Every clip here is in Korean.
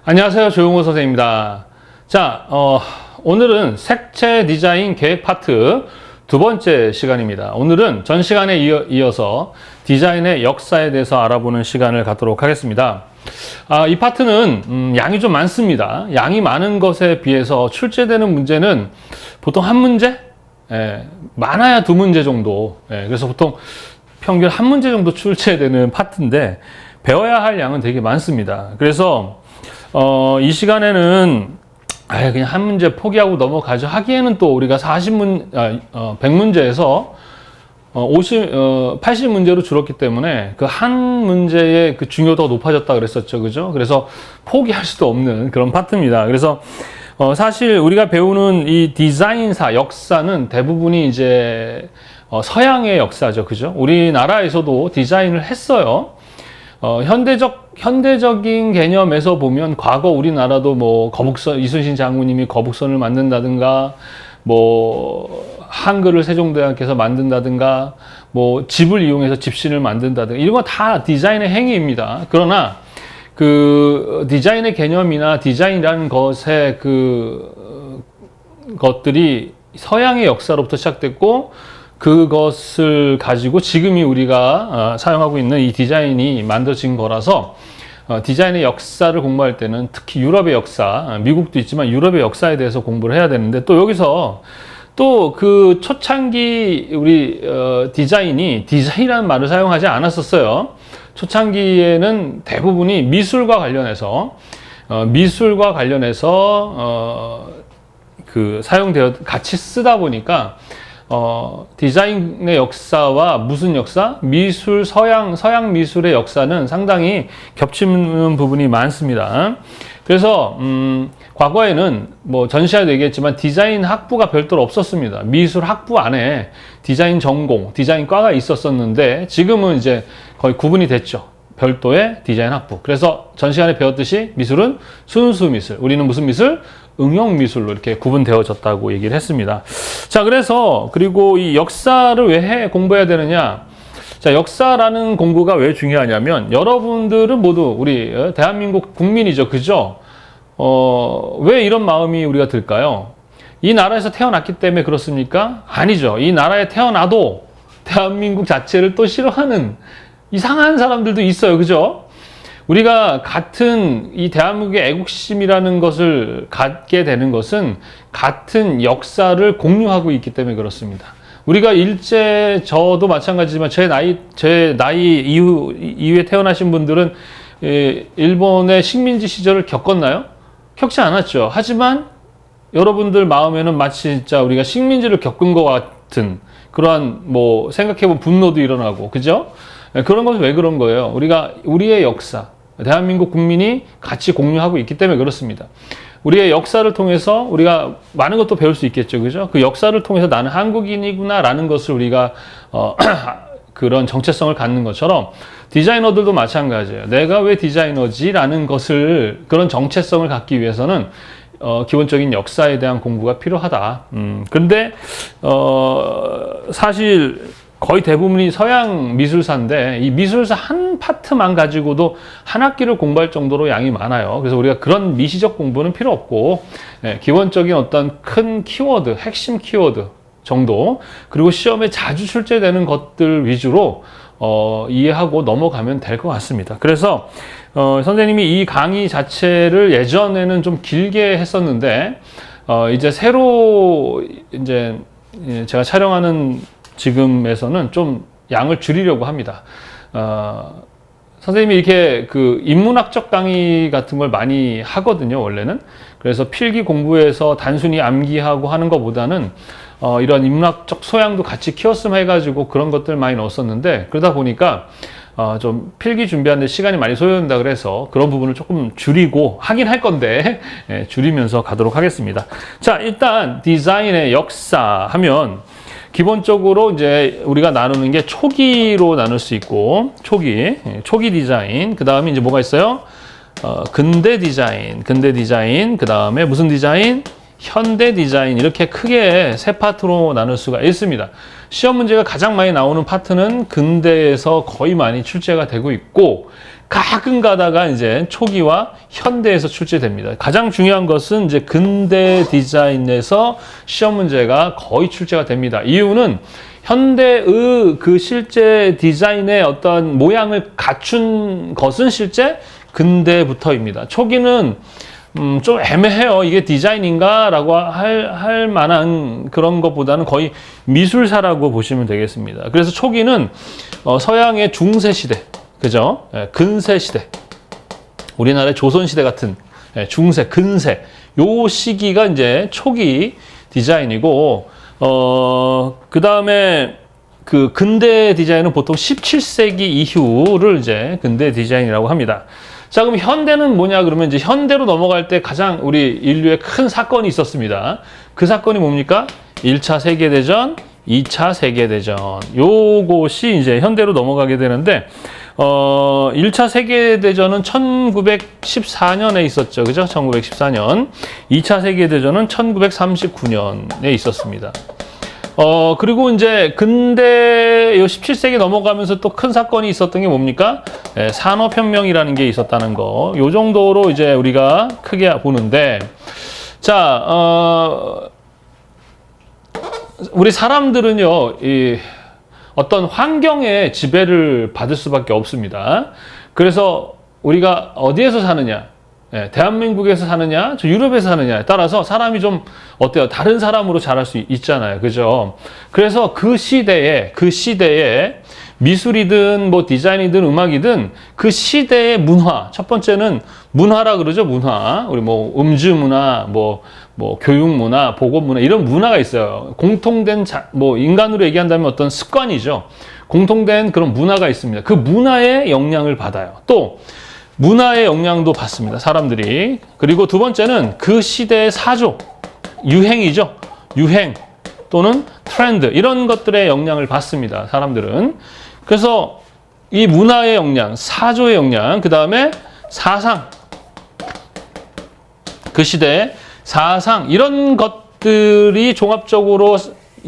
안녕하세요. 조용호 선생님입니다. 자, 오늘은 색채 디자인 계획 파트 두 번째 시간입니다. 오늘은 전 시간에 이어서 디자인의 역사에 대해서 알아보는 시간을 갖도록 하겠습니다. 이 파트는 양이 좀 많습니다. 양이 많은 것에 비해서 출제되는 문제는 보통 한 문제? 많아야 두 문제 정도. 그래서 보통 평균 한 문제 정도 출제되는 파트인데 배워야 할 양은 되게 많습니다. 그래서 이 시간에는 그냥 한 문제 포기하고 넘어가죠. 하기에는 또 우리가 100문제에서 80문제로 줄었기 때문에 그 한 문제의 그 중요도가 높아졌다 그랬었죠. 그죠? 그래서 포기할 수도 없는 그런 파트입니다. 그래서 사실 우리가 배우는 이 디자인사, 역사는 대부분이 이제 서양의 역사죠. 그죠? 우리나라에서도 디자인을 했어요. 현대적인 개념에서 보면 과거 우리나라도 뭐 거북선, 이순신 장군님이 거북선을 만든다든가, 뭐 한글을 세종대왕께서 만든다든가, 뭐 집을 이용해서 집신을 만든다든가, 이런 거 다 디자인의 행위입니다. 그러나 그 디자인의 개념이나 디자인이라는 것의 것들이 서양의 역사로부터 시작됐고, 그것을 가지고 지금이 우리가 사용하고 있는 이 디자인이 만들어진 거라서 디자인의 역사를 공부할 때는 특히 유럽의 역사, 미국도 있지만 유럽의 역사에 대해서 공부를 해야 되는데, 또 여기서 또 그 초창기 우리 디자인이라는 말을 사용하지 않았었어요. 초창기에는 대부분이 미술과 관련해서 같이 쓰다 보니까 디자인의 역사와 무슨 역사? 서양 미술의 역사는 상당히 겹치는 부분이 많습니다. 그래서, 과거에는 뭐 전시회도 얘기했지만 디자인 학부가 별도로 없었습니다. 미술 학부 안에 디자인 전공, 디자인과가 있었었는데 지금은 이제 거의 구분이 됐죠. 별도의 디자인 학부. 그래서 전 시간에 배웠듯이 미술은 순수 미술, 우리는 무슨 미술? 응용 미술로 이렇게 구분되어졌다고 얘기를 했습니다. 자, 그리고 이 역사를 왜 공부해야 되느냐? 자, 역사라는 공부가 왜 중요하냐면, 여러분들은 모두 우리 대한민국 국민이죠. 그죠? 왜 이런 마음이 우리가 들까요? 이 나라에서 태어났기 때문에 그렇습니까? 아니죠. 이 나라에 태어나도 대한민국 자체를 또 싫어하는 이상한 사람들도 있어요. 그죠? 우리가 같은 이 대한민국의 애국심이라는 것을 갖게 되는 것은 같은 역사를 공유하고 있기 때문에 그렇습니다. 우리가 저도 마찬가지지만 제 나이 이후에 태어나신 분들은 일본의 식민지 시절을 겪었나요? 겪지 않았죠. 하지만 여러분들 마음에는 마치 진짜 우리가 식민지를 겪은 것 같은 그러한 뭐 생각해보면 분노도 일어나고, 그죠? 그런 것은 왜 그런 거예요? 우리의 역사, 대한민국 국민이 같이 공유하고 있기 때문에 그렇습니다. 우리의 역사를 통해서 우리가 많은 것도 배울 수 있겠죠. 그죠? 그 역사를 통해서 나는 한국인이구나 라는 것을 우리가 그런 정체성을 갖는 것처럼 디자이너들도 마찬가지예요. 내가 왜 디자이너지? 라는 것을, 그런 정체성을 갖기 위해서는 기본적인 역사에 대한 공부가 필요하다. 근데 사실 거의 대부분이 서양 미술사인데 이 미술사 한 파트만 가지고도 한 학기를 공부할 정도로 양이 많아요. 그래서 우리가 그런 미시적 공부는 필요 없고, 기본적인 어떤 큰 키워드, 핵심 키워드 정도, 그리고 시험에 자주 출제되는 것들 위주로 이해하고 넘어가면 될 것 같습니다. 그래서 선생님이 이 강의 자체를 예전에는 좀 길게 했었는데 이제 새로 제가 촬영하는 지금에서는 좀 양을 줄이려고 합니다. 선생님이 이렇게 그 인문학적 강의 같은 걸 많이 하거든요, 원래는. 그래서 필기 공부에서 단순히 암기하고 하는 것보다는 이런 인문학적 소양도 같이 키웠으면 해가지고 그런 것들 많이 넣었었는데, 그러다 보니까 좀 필기 준비하는데 시간이 많이 소요된다 그래서 그런 부분을 조금 줄이고 하긴 할 건데 줄이면서 가도록 하겠습니다. 자, 일단 디자인의 역사 하면 기본적으로 이제 우리가 나누는 게 초기로 나눌 수 있고, 초기 디자인, 그 다음에 이제 뭐가 있어요? 근대 디자인, 그 다음에 무슨 디자인? 현대 디자인, 이렇게 크게 세 파트로 나눌 수가 있습니다. 시험 문제가 가장 많이 나오는 파트는 근대에서 거의 많이 출제가 되고 있고, 가끔 가다가 이제 초기와 현대에서 출제됩니다. 가장 중요한 것은 이제 근대 디자인에서 시험 문제가 거의 출제가 됩니다. 이유는 현대의 그 실제 디자인의 어떤 모양을 갖춘 것은 실제 근대부터입니다. 초기는 좀 애매해요. 이게 디자인인가? 라고 할 만한 그런 것보다는 거의 미술사라고 보시면 되겠습니다. 그래서 초기는 서양의 중세시대, 그죠? 근세시대, 우리나라의 조선시대 같은 중세, 근세, 요 시기가 이제 초기 디자인이고, 그 다음에 그 근대 디자인은 보통 17세기 이후를 이제 근대 디자인이라고 합니다. 자, 그럼 현대는 뭐냐? 그러면 이제 현대로 넘어갈 때 가장 우리 인류의 큰 사건이 있었습니다. 그 사건이 뭡니까? 1차 세계대전, 2차 세계대전. 요것이 이제 현대로 넘어가게 되는데, 1차 세계대전은 1914년에 있었죠. 그죠? 1914년. 2차 세계대전은 1939년에 있었습니다. 그리고 이제 근대 17세기 넘어가면서 또 큰 사건이 있었던 게 뭡니까? 산업혁명이라는 게 있었다는 거. 요 정도로 이제 우리가 크게 보는데, 자, 우리 사람들은요, 어떤 환경의 지배를 받을 수밖에 없습니다. 그래서 우리가 어디에서 사느냐, 대한민국에서 사느냐, 유럽에서 사느냐에 따라서 사람이 좀 어때요? 다른 사람으로 자랄 수 있잖아요. 그죠? 그래서 그 시대에 미술이든 뭐 디자인이든 음악이든 그 시대의 문화, 첫 번째는 문화라 그러죠. 문화. 우리 뭐 음주 문화, 뭐 교육 문화, 보건 문화, 이런 문화가 있어요. 공통된 뭐 인간으로 얘기한다면 어떤 습관이죠. 공통된 그런 문화가 있습니다. 그 문화의 영향을 받아요. 또 문화의 영향도 받습니다. 사람들이. 그리고 두 번째는 그 시대의 사조, 유행이죠. 유행 또는 트렌드, 이런 것들의 영향을 받습니다. 사람들은. 그래서 이 문화의 영향, 사조의 영향, 그 다음에 사상, 그 시대의 사상, 이런 것들이 종합적으로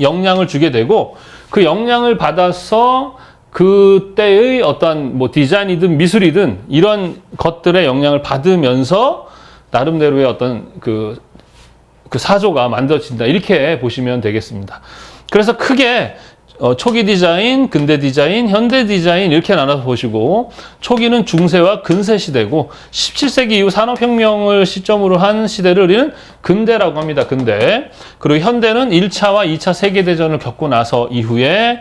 영향을 주게 되고, 그 영향을 받아서 그때의 어떤 뭐 디자인이든 미술이든 이런 것들의 영향을 받으면서 나름대로의 어떤 그 사조가 만들어진다, 이렇게 보시면 되겠습니다. 그래서 크게 초기 디자인, 근대 디자인, 현대 디자인 이렇게 나눠서 보시고, 초기는 중세와 근세 시대고 17세기 이후 산업혁명을 시점으로 한 시대를 우리는 근대라고 합니다. 근대. 그리고 현대는 1차와 2차 세계대전을 겪고 나서 이후에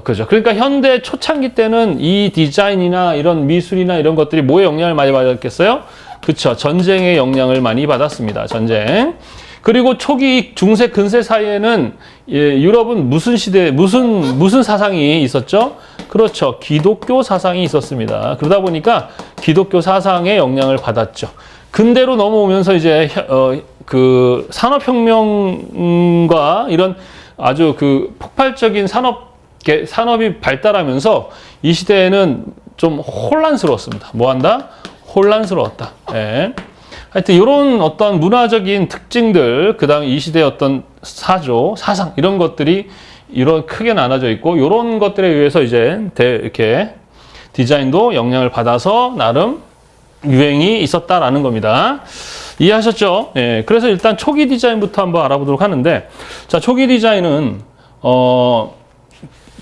그죠. 그러니까 현대 초창기 때는 이 디자인이나 이런 미술이나 이런 것들이 뭐에 영향을 많이 받았겠어요? 그쵸. 전쟁의 영향을 많이 받았습니다. 전쟁. 그리고 초기 중세 근세 사이에는 유럽은 무슨 시대, 무슨 사상이 있었죠? 그렇죠. 기독교 사상이 있었습니다. 그러다 보니까 기독교 사상의 영향을 받았죠. 근대로 넘어오면서 이제 그 산업혁명과 이런 아주 그 폭발적인 산업이 발달하면서 이 시대에는 좀 혼란스러웠습니다. 뭐 한다? 혼란스러웠다. 예. 하여튼 이런 어떤 문화적인 특징들, 그 다음에 이 시대의 어떤 사조, 사상, 이런 것들이 이런 크게 나눠져 있고, 이런 것들에 의해서 이제 이렇게 디자인도 영향을 받아서 나름 유행이 있었다라는 겁니다. 이해하셨죠? 예. 그래서 일단 초기 디자인부터 한번 알아보도록 하는데, 자, 초기 디자인은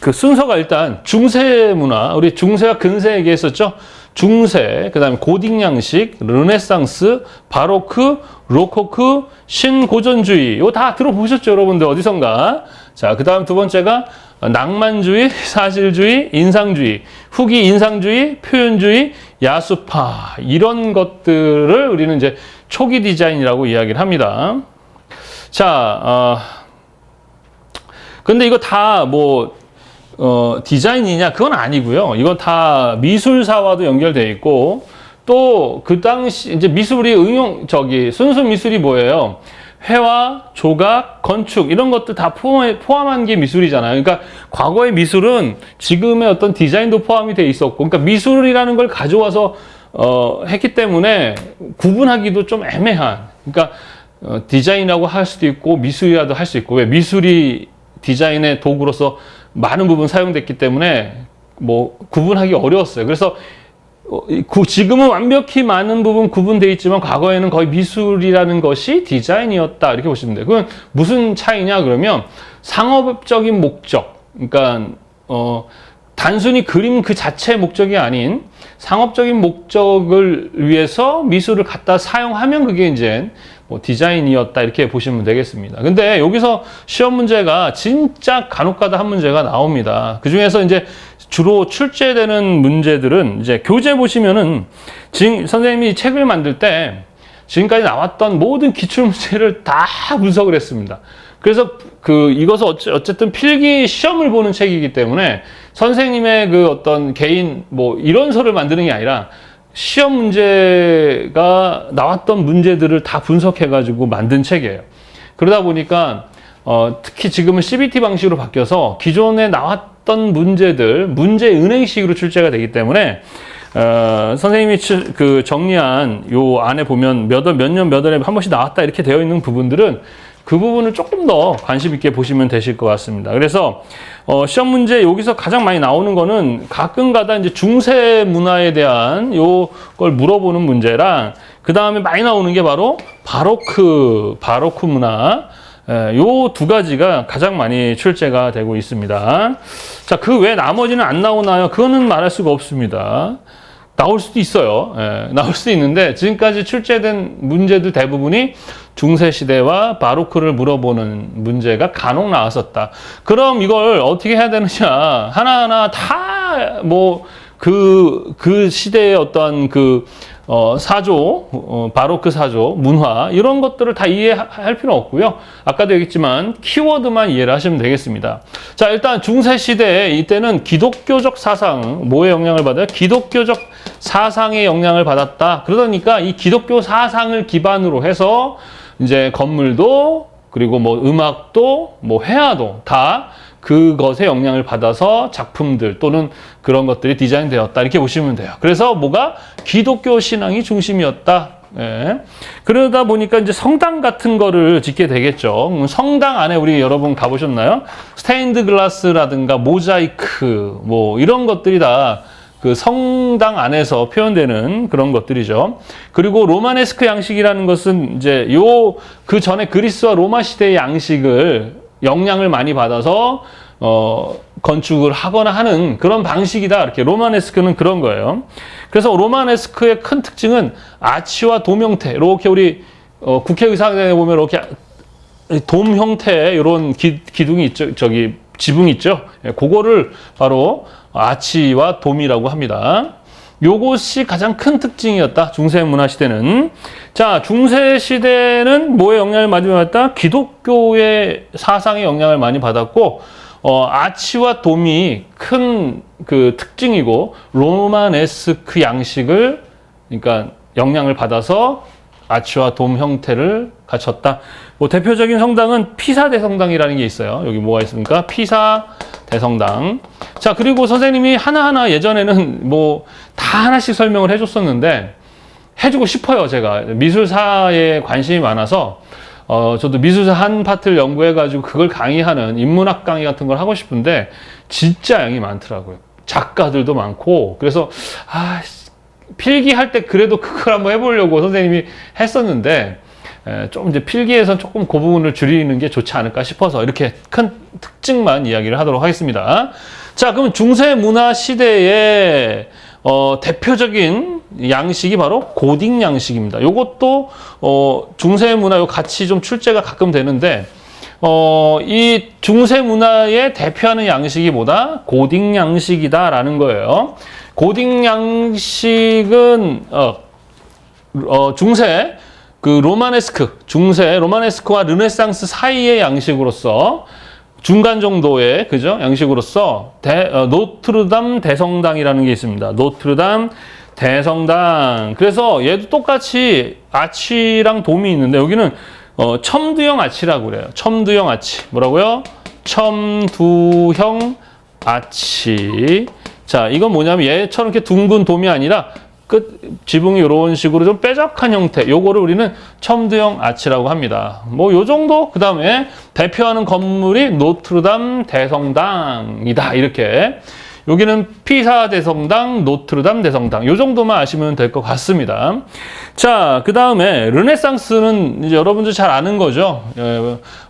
그 순서가 일단 중세 문화, 우리 중세와 근세 얘기했었죠? 중세, 그 다음에 고딕 양식, 르네상스, 바로크, 로코크, 신고전주의. 이거 다 들어보셨죠, 여러분들? 어디선가? 자, 그 다음 두 번째가 낭만주의, 사실주의, 인상주의, 후기 인상주의, 표현주의, 야수파. 이런 것들을 우리는 이제 초기 디자인이라고 이야기를 합니다. 자, 근데 이거 다 뭐, 디자인이냐? 그건 아니고요. 이건 다 미술사와도 연결되어 있고, 또 그 당시 이제 미술이 순수 미술이 뭐예요? 회화, 조각, 건축 이런 것들 다 포함한 게 미술이잖아요. 그러니까 과거의 미술은 지금의 어떤 디자인도 포함이 돼 있었고, 그러니까 미술이라는 걸 가져와서 했기 때문에 구분하기도 좀 애매한. 그러니까 디자인이라고 할 수도 있고 미술이라도 할 수 있고, 왜 미술이 디자인의 도구로서 많은 부분 사용됐기 때문에 뭐 구분하기 어려웠어요. 그래서 지금은 완벽히 많은 부분 구분되어 있지만 과거에는 거의 미술이라는 것이 디자인이었다 이렇게 보시면 돼요. 그건 무슨 차이냐 그러면 상업적인 목적, 그러니까 단순히 그림 그 자체의 목적이 아닌 상업적인 목적을 위해서 미술을 갖다 사용하면 그게 이제 뭐 디자인이었다 이렇게 보시면 되겠습니다. 근데 여기서 시험 문제가 진짜 간혹가다 한 문제가 나옵니다. 그 중에서 이제 주로 출제되는 문제들은 이제 교재 보시면은 지금 선생님이 책을 만들 때 지금까지 나왔던 모든 기출 문제를 다 분석을 했습니다. 그래서 이것은 어쨌든 필기 시험을 보는 책이기 때문에 선생님의 그 어떤 개인 뭐 이론서를 만드는 게 아니라 시험 문제가 나왔던 문제들을 다 분석해가지고 만든 책이에요. 그러다 보니까 특히 지금은 CBT 방식으로 바뀌어서 기존에 나왔던 문제들, 문제 은행식으로 출제가 되기 때문에 선생님이 정리한 요 안에 보면 몇 년 몇 월에 한 번씩 나왔다 이렇게 되어 있는 부분들은 그 부분을 조금 더 관심 있게 보시면 되실 것 같습니다. 그래서 시험 문제 여기서 가장 많이 나오는 거는 가끔가다 이제 중세 문화에 대한 요걸 물어보는 문제랑 그 다음에 많이 나오는 게 바로 바로크 문화. 요 두 가지가 가장 많이 출제가 되고 있습니다. 자, 그 외 나머지는 안 나오나요? 그거는 말할 수가 없습니다. 나올 수도 있어요. 나올 수도 있는데 지금까지 출제된 문제들 대부분이 중세시대와 바로크를 물어보는 문제가 간혹 나왔었다. 그럼 이걸 어떻게 해야 되느냐. 하나하나 다 뭐 그 시대의 어떤 사조, 바로크 사조, 문화 이런 것들을 다 이해할 필요는 없고요. 아까도 얘기했지만 키워드만 이해를 하시면 되겠습니다. 자, 일단 중세시대에 이때는 기독교적 사상, 뭐의 영향을 받아요? 기독교적 사상의 영향을 받았다. 그러니까 이 기독교 사상을 기반으로 해서 이제 건물도 그리고 뭐 음악도 뭐 회화도 다 그것의 영향을 받아서 작품들 또는 그런 것들이 디자인되었다 이렇게 보시면 돼요. 그래서 뭐가 기독교 신앙이 중심이었다. 예. 그러다 보니까 이제 성당 같은 거를 짓게 되겠죠. 성당 안에 우리 여러분 가보셨나요? 스테인드 글라스라든가 모자이크 뭐 이런 것들이 다 그 성당 안에서 표현되는 그런 것들이죠. 그리고 로마네스크 양식이라는 것은 이제 그 전에 그리스와 로마 시대의 양식을 영향을 많이 받아서 건축을 하거나 하는 그런 방식이다. 이렇게 로마네스크는 그런 거예요. 그래서 로마네스크의 큰 특징은 아치와 돔 형태. 이렇게 우리 국회의사당에 보면 이렇게 돔 형태의 이런 기둥이 있죠. 지붕이 있죠. 그거를 바로 아치와 돔이라고 합니다. 요것이 가장 큰 특징이었다. 중세 문화 시대는. 자, 중세 시대는 뭐에 영향을 많이 받았다? 기독교의 사상에 영향을 많이 받았고, 아치와 돔이 큰 그 특징이고, 로마네스크 양식을, 그러니까 영향을 받아서 아치와 돔 형태를 갖췄다. 뭐 대표적인 성당은 피사 대성당이라는 게 있어요. 여기 뭐가 있습니까? 피사 대성당. 자, 그리고 선생님이 하나하나 예전에는 뭐 다 하나씩 설명을 해줬었는데 해주고 싶어요. 제가 미술사에 관심이 많아서 저도 미술사 한 파트를 연구해가지고 그걸 강의하는 인문학 강의 같은 걸 하고 싶은데 진짜 양이 많더라고요. 작가들도 많고 그래서 필기할 때 그래도 그걸 한번 해보려고 선생님이 했었는데 좀 이제 필기에선 조금 그 부분을 줄이는 게 좋지 않을까 싶어서 이렇게 큰 특징만 이야기를 하도록 하겠습니다. 자, 그럼 중세 문화 시대의 대표적인 양식이 바로 고딕 양식입니다. 요것도 중세 문화 요 같이 좀 출제가 가끔 되는데 이 중세 문화의 대표하는 양식이 뭐다? 고딕 양식이다라는 거예요. 고딕 양식은 중세 중세 로마네스크와 르네상스 사이의 양식으로서 중간 정도의 그죠? 양식으로서 노트르담 대성당이라는 게 있습니다. 노트르담 대성당. 그래서 얘도 똑같이 아치랑 돔이 있는데 여기는 첨두형 아치라고 그래요. 첨두형 아치. 뭐라고요? 첨두형 아치. 자, 이건 뭐냐면 얘처럼 이렇게 둥근 돔이 아니라 지붕이 이런 식으로 좀 뾰족한 형태. 요거를 우리는 첨두형 아치라고 합니다. 뭐 요 정도. 그 다음에 대표하는 건물이 노트르담 대성당이다. 이렇게 여기는 피사 대성당, 노트르담 대성당. 요 정도만 아시면 될 것 같습니다. 자, 그 다음에 르네상스는 이제 여러분들 잘 아는 거죠.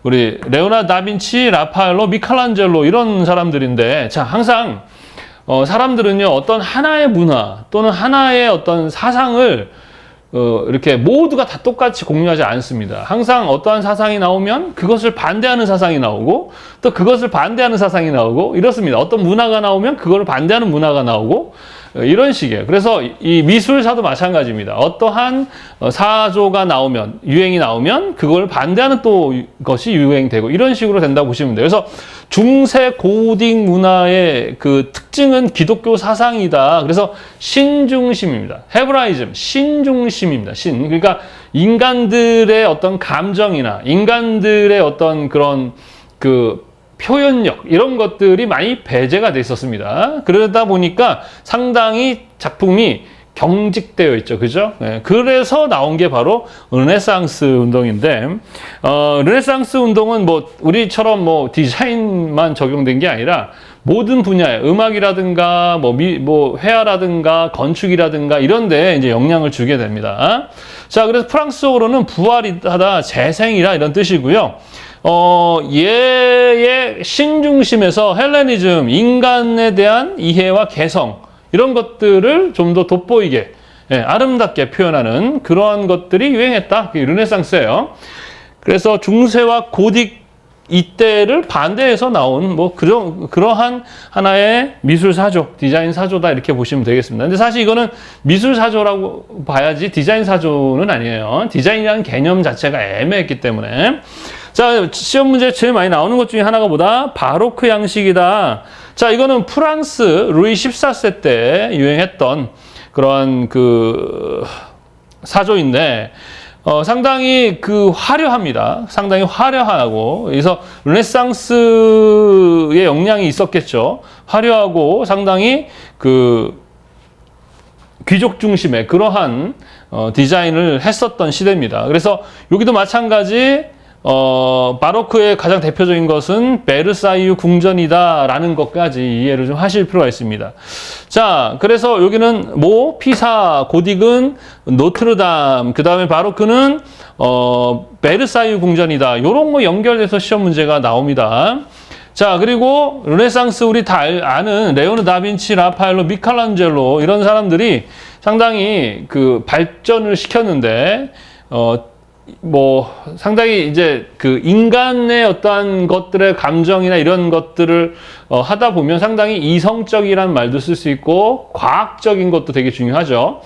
우리 레오나르도 다빈치, 라파엘로, 미켈란젤로 이런 사람들인데, 자, 항상 사람들은요, 어떤 하나의 문화 또는 하나의 어떤 사상을 이렇게 모두가 다 똑같이 공유하지 않습니다. 항상 어떠한 사상이 나오면 그것을 반대하는 사상이 나오고 또 그것을 반대하는 사상이 나오고 이렇습니다. 어떤 문화가 나오면 그걸 반대하는 문화가 나오고 이런 식이에요. 그래서 이 미술사도 마찬가지입니다. 어떠한 사조가 나오면, 유행이 나오면 그걸 반대하는 또 것이 유행되고 이런 식으로 된다고 보시면 돼요. 그래서 중세 고딕 문화의 그 특징은 기독교 사상이다. 그래서 신중심입니다. 헤브라이즘, 신중심입니다. 그러니까 인간들의 어떤 감정이나 인간들의 어떤 그런 그 표현력 이런 것들이 많이 배제가 돼 있었습니다. 그러다 보니까 상당히 작품이 경직되어 있죠. 그죠? 네, 그래서 나온 게 바로 르네상스 운동인데, 르네상스 운동은 뭐, 우리처럼 뭐, 디자인만 적용된 게 아니라, 모든 분야에, 음악이라든가, 뭐, 회화라든가, 건축이라든가, 이런 데에 이제 영향을 주게 됩니다. 자, 그래서 프랑스어로는 부활이다, 재생이라 이런 뜻이고요. 얘의 신중심에서 헬레니즘, 인간에 대한 이해와 개성, 이런 것들을 좀 더 돋보이게, 아름답게 표현하는 그러한 것들이 유행했다. 그게 르네상스예요. 그래서 중세와 고딕 이때를 반대해서 나온 뭐 그러한 하나의 미술 사조, 디자인 사조다 이렇게 보시면 되겠습니다. 근데 사실 이거는 미술 사조라고 봐야지 디자인 사조는 아니에요. 디자인이라는 개념 자체가 애매했기 때문에. 자, 시험 문제 제일 많이 나오는 것 중에 하나가 뭐다? 바로크 양식이다. 자, 이거는 프랑스 루이 14세 때 유행했던 그런 그 사조인데, 상당히 그 화려합니다. 상당히 화려하고, 그래서 르네상스의 영향이 있었겠죠. 화려하고 상당히 그 귀족 중심의 그러한 디자인을 했었던 시대입니다. 그래서 여기도 마찬가지 바로크의 가장 대표적인 것은 베르사유 궁전이다라는 것까지 이해를 좀 하실 필요가 있습니다. 자, 그래서 여기는 뭐 피사, 고딕은 노트르담, 그 다음에 바로크는 베르사유 궁전이다. 이런 거 연결돼서 시험 문제가 나옵니다. 자, 그리고 르네상스 우리 다 아는 레오나르도 다빈치, 라파엘로, 미켈란젤로 이런 사람들이 상당히 그 발전을 시켰는데 뭐 상당히 이제 그 인간의 어떠한 것들의 감정이나 이런 것들을 하다 보면 상당히 이성적이란 말도 쓸 수 있고 과학적인 것도 되게 중요하죠.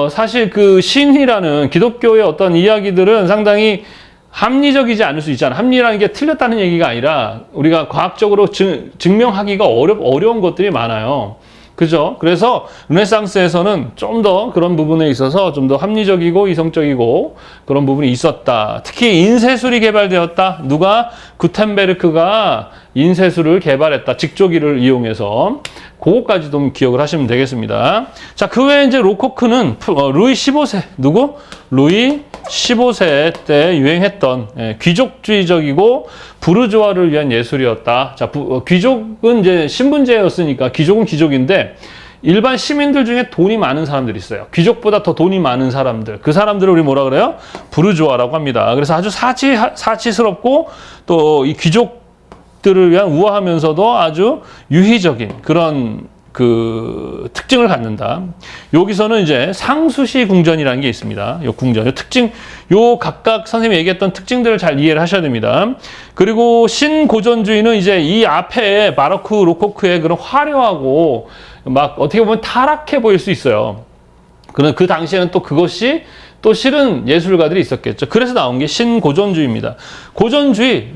사실 그 신이라는 기독교의 어떤 이야기들은 상당히 합리적이지 않을 수 있잖아요. 합리라는 게 틀렸다는 얘기가 아니라 우리가 과학적으로 증명하기가 어려운 것들이 많아요. 그죠? 그래서 르네상스에서는 좀 더 그런 부분에 있어서 좀 더 합리적이고 이성적이고 그런 부분이 있었다. 특히 인쇄술이 개발되었다. 누가? 구텐베르크가 인쇄술을 개발했다. 직조기를 이용해서. 그거까지 좀 기억을 하시면 되겠습니다. 자, 그 외에 이제 로코크는 루이 15세. 누구? 루이 15세 때 유행했던 귀족주의적이고 부르주아를 위한 예술이었다. 자, 귀족은 이제 신분제였으니까 귀족은 귀족인데 일반 시민들 중에 돈이 많은 사람들이 있어요. 귀족보다 더 돈이 많은 사람들. 그 사람들을 우리 뭐라 그래요? 부르주아라고 합니다. 그래서 아주 사치스럽고 또 이 귀족들을 위한 우아하면서도 아주 유희적인 그런 그 특징을 갖는다. 여기서는 이제 상수시 궁전이라는 게 있습니다. 요 궁전, 요 특징, 요 각각 선생님이 얘기했던 특징들을 잘 이해를 하셔야 됩니다. 그리고 신고전주의는 이제 이 앞에 바로크, 로코크의 그런 화려하고 막 어떻게 보면 타락해 보일 수 있어요. 그 당시에는 또 그것이 또 실은 예술가들이 있었겠죠. 그래서 나온 게 신고전주의입니다. 고전주의,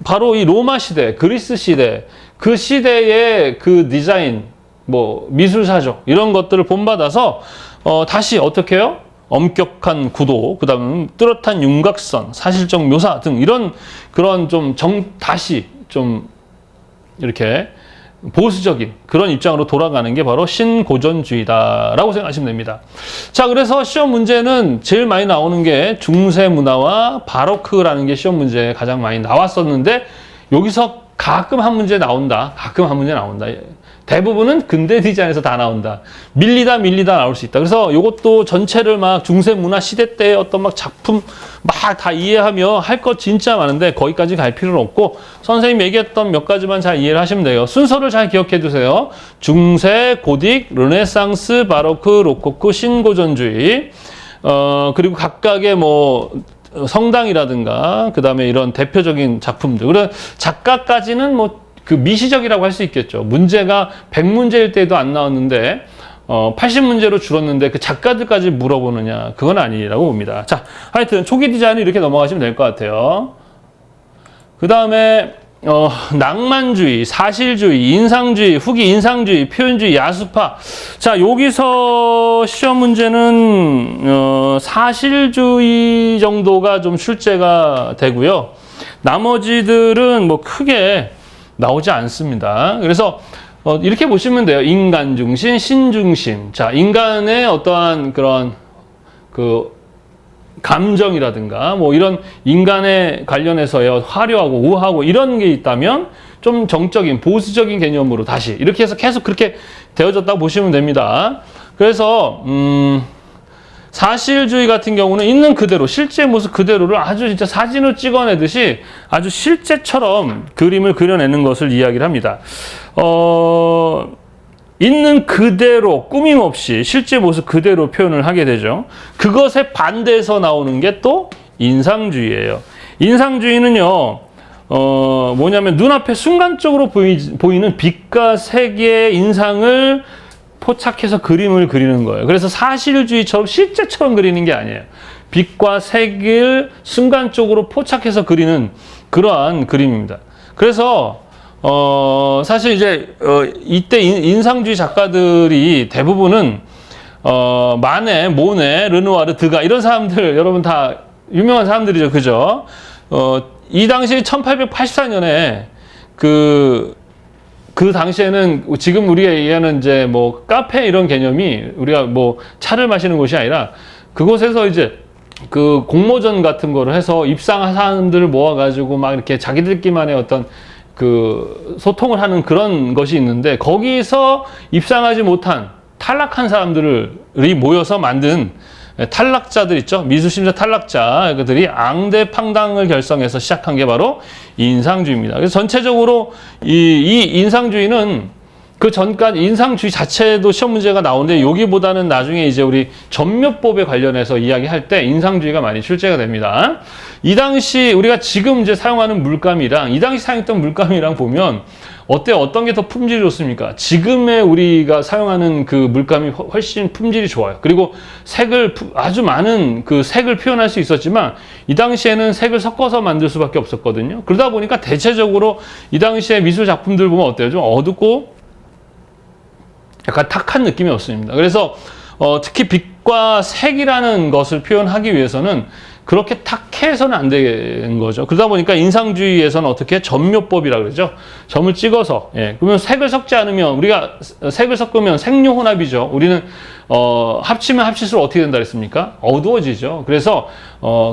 바로 이 로마 시대, 그리스 시대, 그 시대의 그 디자인, 뭐 미술사죠. 이런 것들을 본받아서 다시 어떻게 해요? 엄격한 구도, 그 다음에 뚜렷한 윤곽선, 사실적 묘사 등 이런 그런 좀 다시 좀 이렇게 보수적인 그런 입장으로 돌아가는 게 바로 신고전주의다라고 생각하시면 됩니다. 자, 그래서 시험 문제는 제일 많이 나오는 게 중세 문화와 바로크라는 게 시험 문제에 가장 많이 나왔었는데 여기서 가끔 한 문제 나온다. 가끔 한 문제 나온다. 대부분은 근대 디자인에서 다 나온다. 밀리다 나올 수 있다. 그래서 이것도 전체를 막 중세 문화 시대 때의 어떤 막 작품 막 다 이해하며 할 것 진짜 많은데 거기까지 갈 필요는 없고 선생님 얘기했던 몇 가지만 잘 이해를 하시면 돼요. 순서를 잘 기억해 두세요. 중세, 고딕, 르네상스, 바로크, 로코코, 신고전주의. 그리고 각각의 뭐 성당이라든가 그다음에 이런 대표적인 작품들. 그런 작가까지는 뭐 그 미시적이라고 할 수 있겠죠. 문제가 100문제일 때도 안 나왔는데 80문제로 줄었는데 그 작가들까지 물어보느냐, 그건 아니라고 봅니다. 자, 하여튼 초기 디자인은 이렇게 넘어가시면 될 것 같아요. 그 다음에 낭만주의, 사실주의, 인상주의, 후기 인상주의, 표현주의, 야수파. 자, 여기서 시험 문제는 사실주의 정도가 좀 출제가 되고요. 나머지들은 뭐 크게 나오지 않습니다. 그래서 이렇게 보시면 돼요. 인간 중심, 신 중심. 자, 인간의 어떠한 그런 그 감정이라든가 뭐 이런 인간에 관련해서요, 화려하고 우아하고 이런 게 있다면 좀 정적인 보수적인 개념으로 다시 이렇게 해서 계속 그렇게 되어졌다고 보시면 됩니다. 그래서 사실주의 같은 경우는 있는 그대로 실제 모습 그대로를 아주 진짜 사진을 찍어내듯이 아주 실제처럼 그림을 그려내는 것을 이야기를 합니다. 있는 그대로 꾸밈 없이 실제 모습 그대로 표현을 하게 되죠. 그것에 반대해서 나오는 게 또 인상주의예요. 인상주의는요, 뭐냐면 눈앞에 순간적으로 보이는 빛과 색의 인상을 포착해서 그림을 그리는 거예요. 그래서 사실주의처럼 실제처럼 그리는 게 아니에요. 빛과 색을 순간적으로 포착해서 그리는 그러한 그림입니다. 그래서 사실 이제 이때 인상주의 작가들이 대부분은 마네, 모네, 르누아르, 드가 이런 사람들 여러분 다 유명한 사람들이죠, 그죠? 이 당시 1884년에 그 당시에는 지금 우리가 얘기하는 이제 뭐 카페 이런 개념이 우리가 뭐 차를 마시는 곳이 아니라 그곳에서 이제 그 공모전 같은 거를 해서 입상한 사람들을 모아가지고 막 이렇게 자기들끼만의 어떤 그 소통을 하는 그런 것이 있는데 거기서 입상하지 못한 탈락한 사람들이 모여서 만든 탈락자들 있죠. 미술심사 탈락자들이 앙대팡당을 결성해서 시작한 게 바로 인상주의입니다. 그래서 전체적으로 이 인상주의는 그 전까지 인상주의 자체도 시험 문제가 나오는데 여기보다는 나중에 이제 우리 전묘법에 관련해서 이야기할 때 인상주의가 많이 출제가 됩니다. 이 당시 우리가 지금 이제 사용하는 물감이랑 이 당시 사용했던 물감이랑 보면 어때요? 어떤 게 더 품질이 좋습니까? 지금의 우리가 사용하는 그 물감이 훨씬 품질이 좋아요. 그리고 색을 아주 많은 그 색을 표현할 수 있었지만 이 당시에는 색을 섞어서 만들 수밖에 없었거든요. 그러다 보니까 대체적으로 이 당시에 미술 작품들 보면 어때요? 좀 어둡고 약간 탁한 느낌이 없습니다. 그래서 특히 빛과 색이라는 것을 표현하기 위해서는 그렇게 탁해서는 안 되는 거죠. 그러다 보니까 인상주의에서는 어떻게 점묘법이라 그러죠. 점을 찍어서, 그러면 색을 섞지 않으면 우리가 색을 섞으면 색료혼합이죠. 우리는 합치면 합칠수록 어떻게 된다 그랬습니까? 어두워지죠. 그래서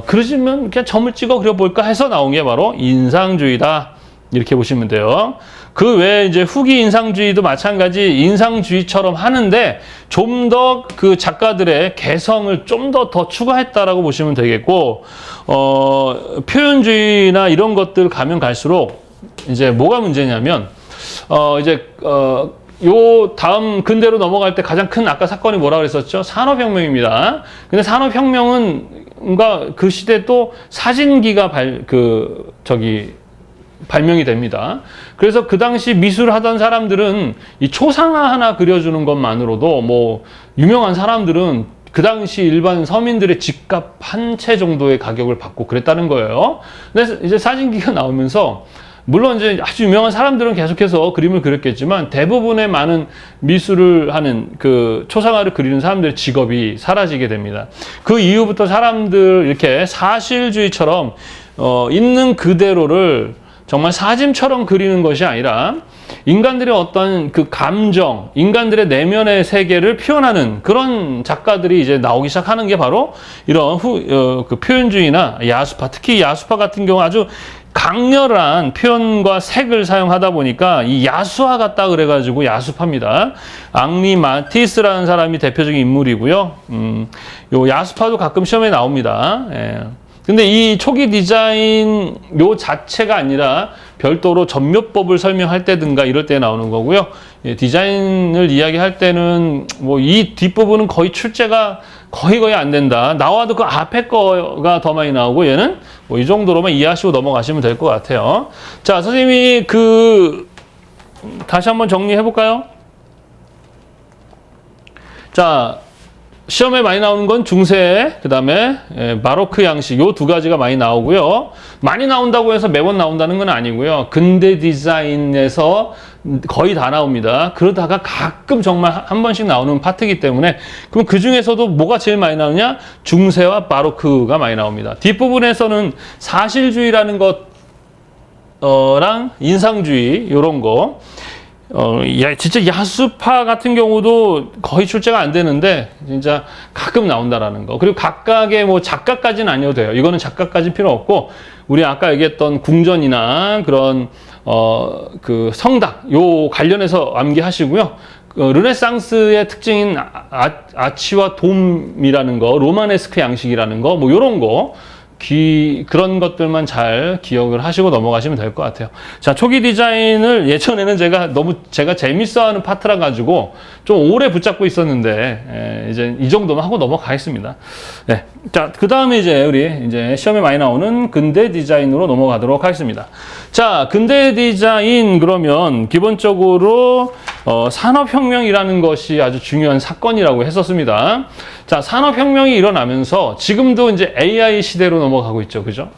그러시면 그냥 점을 찍어 그려볼까 해서 나온 게 바로 인상주의다. 이렇게 보시면 돼요. 그 외에 이제 후기 인상주의도 마찬가지 인상주의처럼 하는데 좀 더 그 작가들의 개성을 좀 더 추가했다라고 보시면 되겠고, 표현주의나 이런 것들 가면 갈수록 이제 뭐가 문제냐면, 요 다음 근대로 넘어갈 때 가장 큰 아까 사건이 뭐라 그랬었죠? 산업혁명입니다. 근데 산업혁명은 그 시대 또 사진기가 발명이 됩니다. 그래서 그 당시 미술을 하던 사람들은 이 초상화 하나 그려주는 것만으로도 뭐 유명한 사람들은 그 당시 일반 서민들의 집값 한 채 정도의 가격을 받고 그랬다는 거예요. 근데 이제 사진기가 나오면서 물론 이제 아주 유명한 사람들은 계속해서 그림을 그렸겠지만 대부분의 많은 미술을 하는 그 초상화를 그리는 사람들의 직업이 사라지게 됩니다. 그 이후부터 사람들 이렇게 사실주의처럼 있는 그대로를 정말 사진처럼 그리는 것이 아니라 인간들의 어떤 그 감정, 인간들의 내면의 세계를 표현하는 그런 작가들이 이제 나오기 시작하는 게 바로 이런 그 표현주의나 야수파, 특히 야수파 같은 경우 아주 강렬한 표현과 색을 사용하다 보니까 이 야수화 같다 그래가지고 야수파입니다. 앙리 마티스라는 사람이 대표적인 인물이고요. 요 야수파도 가끔 시험에 나옵니다. 예. 근데 이 초기 디자인 요 자체가 아니라 별도로 전묘법을 설명할 때든가 이럴 때 나오는 거고요. 예, 디자인을 이야기할 때는 뭐 이 뒷부분은 거의 출제가 거의 안 된다. 나와도 그 앞에 거가 더 많이 나오고 얘는 뭐 이 정도로만 이해하시고 넘어가시면 될 것 같아요. 자, 선생님이 다시 한번 정리해 볼까요? 자, 시험에 많이 나오는 건 중세, 그 다음에 바로크 양식 요 두 가지가 많이 나오고요. 많이 나온다고 해서 매번 나온다는 건 아니고요. 근대 디자인에서 거의 다 나옵니다. 그러다가 가끔 정말 한 번씩 나오는 파트이기 때문에 그럼 그 중에서도 뭐가 제일 많이 나오냐? 중세와 바로크가 많이 나옵니다. 뒷부분에서는 사실주의라는 것랑 인상주의 요런 거 진짜 야수파 같은 경우도 거의 출제가 안 되는데 진짜 가끔 나온다라는 거. 그리고 각각의 뭐 작가까지는 아니어도 돼요. 이거는 작가까지 필요 없고 우리 아까 얘기했던 궁전이나 그런 그 성당 요 관련해서 암기하시고요. 르네상스의 특징인 아치와 돔이라는 거, 로마네스크 양식이라는 거, 뭐 요런 거. 그런 것들만 잘 기억을 하시고 넘어가시면 될 것 같아요. 자, 초기 디자인을 예전에는 제가 재밌어하는 파트라 가지고 좀 오래 붙잡고 있었는데 이제 이 정도만 하고 넘어가겠습니다. 네. 자, 그 다음에 우리 시험에 많이 나오는 근대 디자인으로 넘어가도록 하겠습니다. 자, 근대 디자인 그러면 기본적으로 산업혁명이라는 것이 아주 중요한 사건이라고 했었습니다. 자, 산업혁명이 일어나면서 지금도 이제 AI 시대로 넘어가고 있죠. 그죠?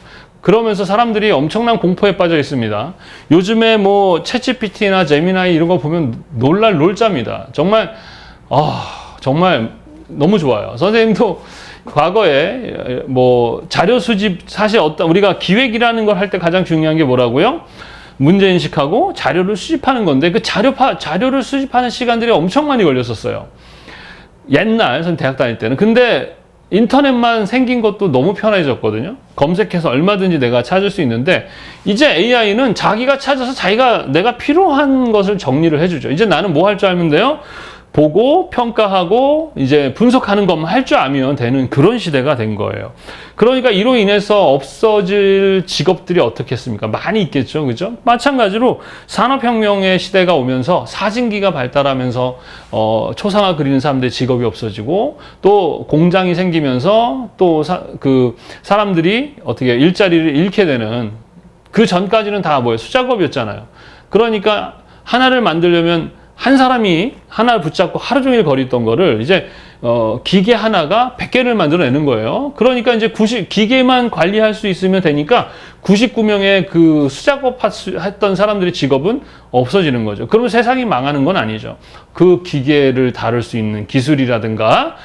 그러면서 사람들이 엄청난 공포에 빠져 있습니다. 요즘에 뭐 챗GPT나 제미나이 이런 거 보면 놀랄 놀자입니다. 정말 너무 좋아요. 선생님도 과거에 뭐 자료 수집 사실 우리가 기획이라는 걸 할 때 가장 중요한 게 뭐라고요? 문제인식하고 자료를 수집하는 건데 그 자료를 수집하는 시간들이 엄청 많이 걸렸었어요. 옛날 선 대학 다닐 때는. 근데 인터넷만 생긴 것도 너무 편해졌거든요. 검색해서 얼마든지 내가 찾을 수 있는데 이제 AI는 자기가 찾아서 내가 필요한 것을 정리를 해주죠. 이제 나는 뭐 할 줄 알면 돼요? 보고 평가하고 이제 분석하는 것만 할 줄 알면 되는 그런 시대가 된 거예요. 그러니까 이로 인해서 없어질 직업들이 어떻겠습니까? 많이 있겠죠. 그죠? 마찬가지로 산업혁명의 시대가 오면서 사진기가 발달하면서 초상화 그리는 사람들의 직업이 없어지고 또 공장이 생기면서 또 사람들이 어떻게 일자리를 잃게 되는 그 전까지는 다 수작업이었잖아요. 그러니까 하나를 만들려면 한 사람이 하나를 붙잡고 하루 종일 거리던 거를 이제 기계 하나가 100개를 만들어내는 거예요. 그러니까 이제 기계만 관리할 수 있으면 되니까 99명의 그 수작업 했던 사람들의 직업은 없어지는 거죠. 그러면 세상이 망하는 건 아니죠. 그 기계를 다룰 수 있는 기술이라든가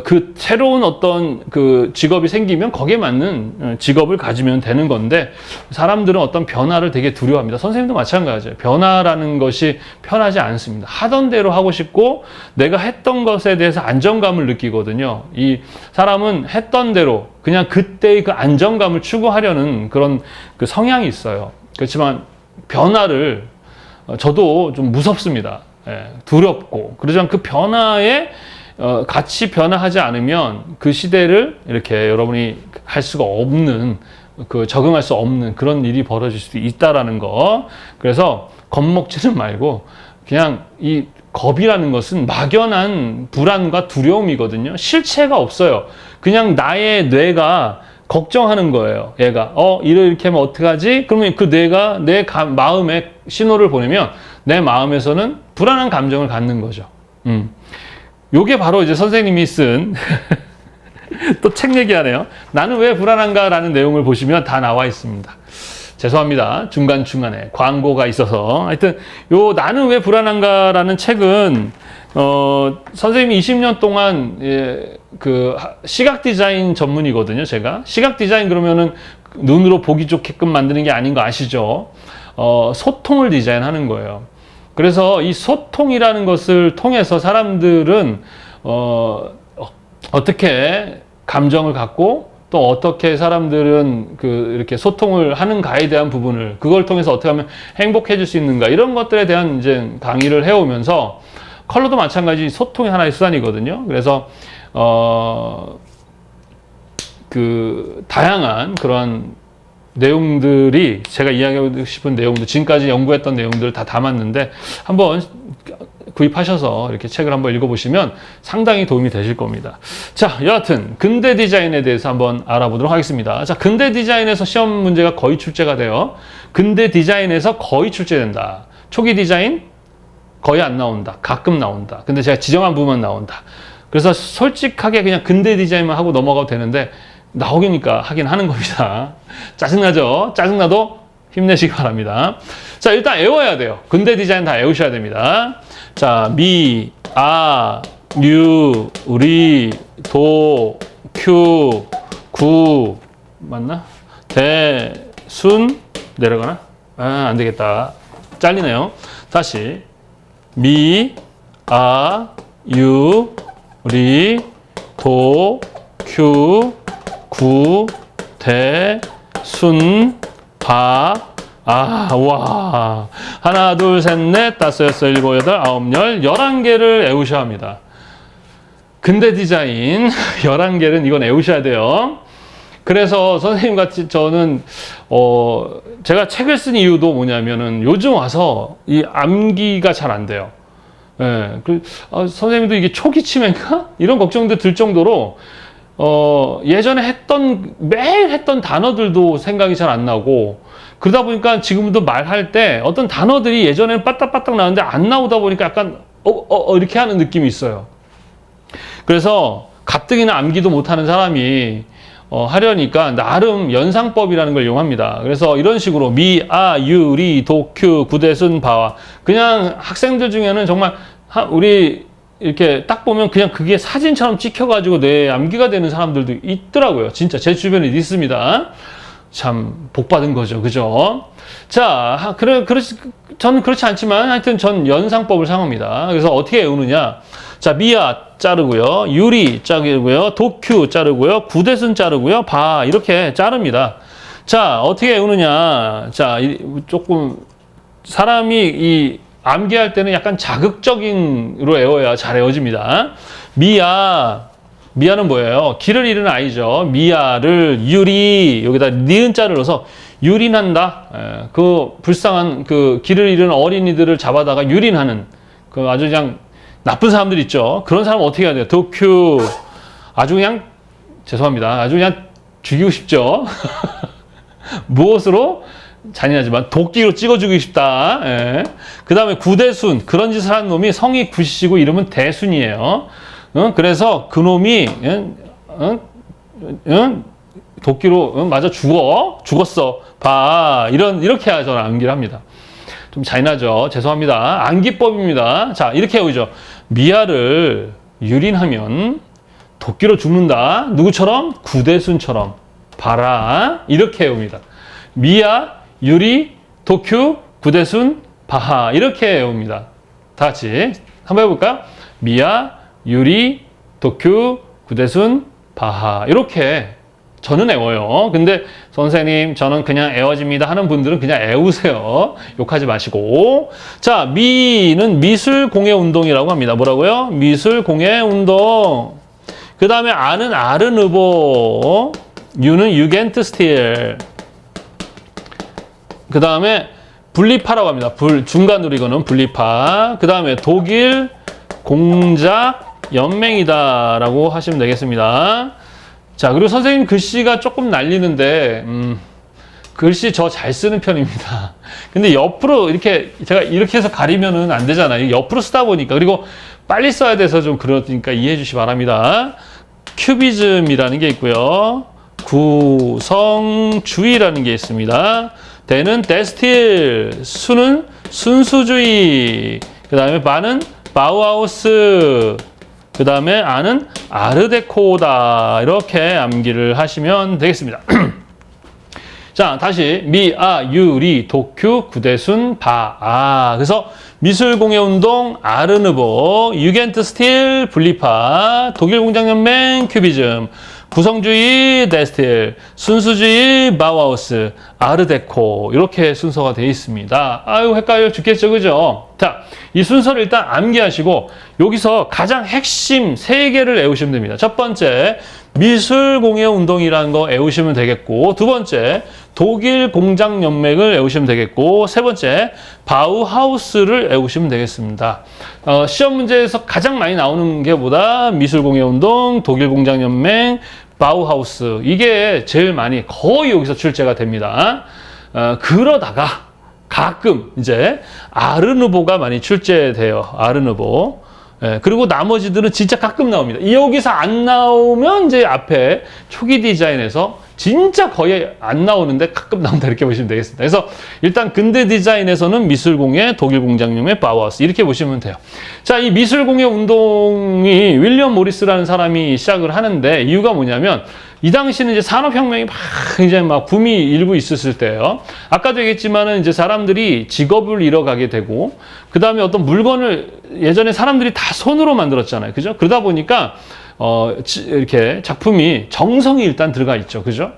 그 새로운 어떤 그 직업이 생기면 거기에 맞는 직업을 가지면 되는 건데 사람들은 어떤 변화를 되게 두려워합니다. 선생님도 마찬가지예요. 변화라는 것이 편하지 않습니다. 하던 대로 하고 싶고 내가 했던 것에 대해서 안정감을 느끼거든요. 이 사람은 했던 대로 그냥 그때의 그 안정감을 추구하려는 그런 그 성향이 있어요. 그렇지만 변화를 저도 좀 무섭습니다. 두렵고 그러지만 그 변화에 같이 변화하지 않으면 그 시대를 이렇게 여러분이 할 수가 없는 적응할 수 없는 그런 일이 벌어질 수도 있다라는 거. 그래서 겁먹지는 말고 그냥 이 겁이라는 것은 막연한 불안과 두려움이거든요. 실체가 없어요. 그냥 나의 뇌가 걱정하는 거예요. 얘가 이렇게 하면 어떡하지? 그러면 그 뇌가 내 마음에 신호를 보내면 내 마음에서는 불안한 감정을 갖는 거죠. 요게 바로 이제 선생님이 쓴 또 책 얘기하네요. 나는 왜 불안한가라는 내용을 보시면 다 나와 있습니다. 죄송합니다. 중간중간에 광고가 있어서. 하여튼 요 나는 왜 불안한가라는 책은 선생님이 20년 동안 그 시각 디자인 전문이거든요. 제가 시각 디자인 그러면은 눈으로 보기 좋게끔 만드는 게 아닌 거 아시죠? 소통을 디자인하는 거예요. 그래서 이 소통이라는 것을 통해서 사람들은 어떻게 감정을 갖고 또 어떻게 사람들은 이렇게 소통을 하는가에 대한 부분을, 그걸 통해서 어떻게 하면 행복해질 수 있는가, 이런 것들에 대한 이제 강의를 해오면서, 컬러도 마찬가지 소통의 하나의 수단이거든요. 그래서 다양한 그런 내용들이, 제가 이야기하고 싶은 내용들, 지금까지 연구했던 내용들을 다 담았는데, 한번 구입하셔서 이렇게 책을 한번 읽어보시면 상당히 도움이 되실 겁니다. 자, 여하튼 근대 디자인에 대해서 한번 알아보도록 하겠습니다. 자, 근대 디자인에서 시험 문제가 거의 출제가 돼요. 근대 디자인에서 거의 출제된다. 초기 디자인 거의 안 나온다. 가끔 나온다. 근데 제가 지정한 부분만 나온다. 그래서 솔직하게 그냥 근대 디자인만 하고 넘어가도 되는데, 나오기니까 하긴 하는 겁니다. 짜증나죠? 짜증나도 힘내시기 바랍니다. 자, 일단 외워야 돼요. 근대 디자인 다 외우셔야 됩니다. 자, 미, 아, 유, 리, 도, 큐, 구, 맞나? 대, 순, 내려가나? 아, 안 되겠다. 잘리네요. 다시. 미, 아, 유, 리, 도, 큐, 구, 대, 순, 바, 와. 하나, 둘, 셋, 넷, 다섯, 여섯, 일곱, 여덟, 아홉, 열, 11개를 외우셔야 합니다. 근대 디자인 11개는 이건 외우셔야 돼요. 그래서 선생님 같이 저는, 제가 책을 쓴 이유도 뭐냐면은 요즘 와서 이 암기가 잘 안 돼요. 예. 선생님도 이게 초기 치매인가? 이런 걱정도 들 정도로, 예전에 매일 했던 단어들도 생각이 잘 안 나고, 그러다 보니까 지금도 말할 때 어떤 단어들이 예전에는 빠딱빠딱 나왔는데 안 나오다 보니까 약간, 이렇게 하는 느낌이 있어요. 그래서 가뜩이나 암기도 못하는 사람이, 하려니까 나름 연상법이라는 걸 이용합니다. 그래서 이런 식으로 미, 아, 유, 리, 도, 큐, 구대순, 바와. 그냥 학생들 중에는 정말 우리 이렇게 딱 보면 그냥 그게 사진처럼 찍혀가지고 뇌에 암기가 되는 사람들도 있더라고요. 진짜 제 주변에 있습니다. 참 복받은 거죠. 그죠? 자, 저는 그렇지 않지만 하여튼 전 연상법을 사용합니다. 그래서 어떻게 외우느냐. 자, 미아 자르고요. 유리 자르고요. 도큐 자르고요. 구대순 자르고요. 바 이렇게 자릅니다. 자, 어떻게 외우느냐. 자, 조금 사람이 암기할 때는 약간 자극적인으로 외워야 잘 외워집니다. 미아는 뭐예요? 길을 잃은 아이죠. 미아를 유리, 여기다 니은 자를 넣어서 유린한다. 불쌍한 길을 잃은 어린이들을 잡아다가 유린하는 아주 그냥 나쁜 사람들 있죠. 그런 사람 어떻게 해야 돼요? 도큐. 아주 그냥, 죄송합니다. 아주 그냥 죽이고 싶죠. 무엇으로? 잔인하지만 도끼로 찍어주고 싶다. 예. 그 다음에 구대순. 그런 짓을 하는 놈이 성이 구시고 이름은 대순이에요. 그래서 그놈이 도끼로 맞아 죽었어. 봐. 이렇게 저는 암기를 합니다. 좀 잔인하죠. 죄송합니다. 암기법입니다. 자, 이렇게 외우죠. 미아를 유린하면 도끼로 죽는다. 누구처럼? 구대순처럼. 봐라. 이렇게 외웁니다. 미아, 유리, 도큐, 구대순, 바하. 이렇게 외웁니다. 다 같이 한번 해볼까요? 미아, 유리, 도큐, 구대순, 바하. 이렇게 저는 외워요. 근데 선생님 저는 그냥 외워집니다 하는 분들은 그냥 외우세요. 욕하지 마시고. 자, 미는 미술공예운동이라고 합니다. 뭐라고요? 미술공예운동. 그 다음에 아는 아르누보. 유는 유겐트스틸. 그 다음에 분리파라고 합니다. 중간으로 이거는 분리파. 그 다음에 독일 공작 연맹이다라고 하시면 되겠습니다. 자, 그리고 선생님 글씨가 조금 날리는데, 글씨 저 잘 쓰는 편입니다. 근데 옆으로 제가 이렇게 해서 가리면은 안 되잖아요. 옆으로 쓰다 보니까. 그리고 빨리 써야 돼서 좀 그러니까 이해해 주시기 바랍니다. 큐비즘이라는 게 있고요. 구성주의라는 게 있습니다. 대는 데스틸, 수는 순수주의, 그 다음에 바는 바우하우스, 그 다음에 아는 아르데코다. 이렇게 암기를 하시면 되겠습니다. 자, 다시 미, 아, 유, 리, 도큐, 구대순, 바. 그래서 미술공예운동, 아르누보, 유겐트 스틸, 분리파, 독일 공장연맹, 큐비즘, 구성주의 데스틸, 순수주의 바우하우스, 아르데코 이렇게 순서가 되어 있습니다. 아유 헷갈려 죽겠죠, 그죠? 자, 이 순서를 일단 암기하시고 여기서 가장 핵심 3개를 외우시면 됩니다. 첫 번째, 미술공예운동이라는 거 외우시면 되겠고, 두 번째, 독일 공장연맹을 외우시면 되겠고, 세 번째, 바우하우스를 외우시면 되겠습니다. 시험 문제에서 가장 많이 나오는 게 뭐다? 미술공예운동, 독일 공장연맹, 바우하우스. 이게 제일 많이 거의 여기서 출제가 됩니다. 그러다가 가끔 이제 아르누보가 많이 출제돼요. 아르누보. 예, 그리고 나머지들은 진짜 가끔 나옵니다. 여기서 안 나오면 이제 앞에 초기 디자인에서 진짜 거의 안 나오는데 가끔 나온다 이렇게 보시면 되겠습니다. 그래서 일단 근대 디자인에서는 미술공예, 독일공장연맹, 바우하우스 이렇게 보시면 돼요. 자, 이 미술공예 운동이 윌리엄 모리스라는 사람이 시작을 하는데 이유가 뭐냐면 이 당시는 이제 산업혁명이 막 붐이 일부 있었을 때예요. 아까도 얘기했지만은 이제 사람들이 직업을 잃어가게 되고 그 다음에 어떤 물건을 예전에 사람들이 다 손으로 만들었잖아요. 그죠? 그러다 보니까 이렇게 작품이 정성이 일단 들어가 있죠. 그죠?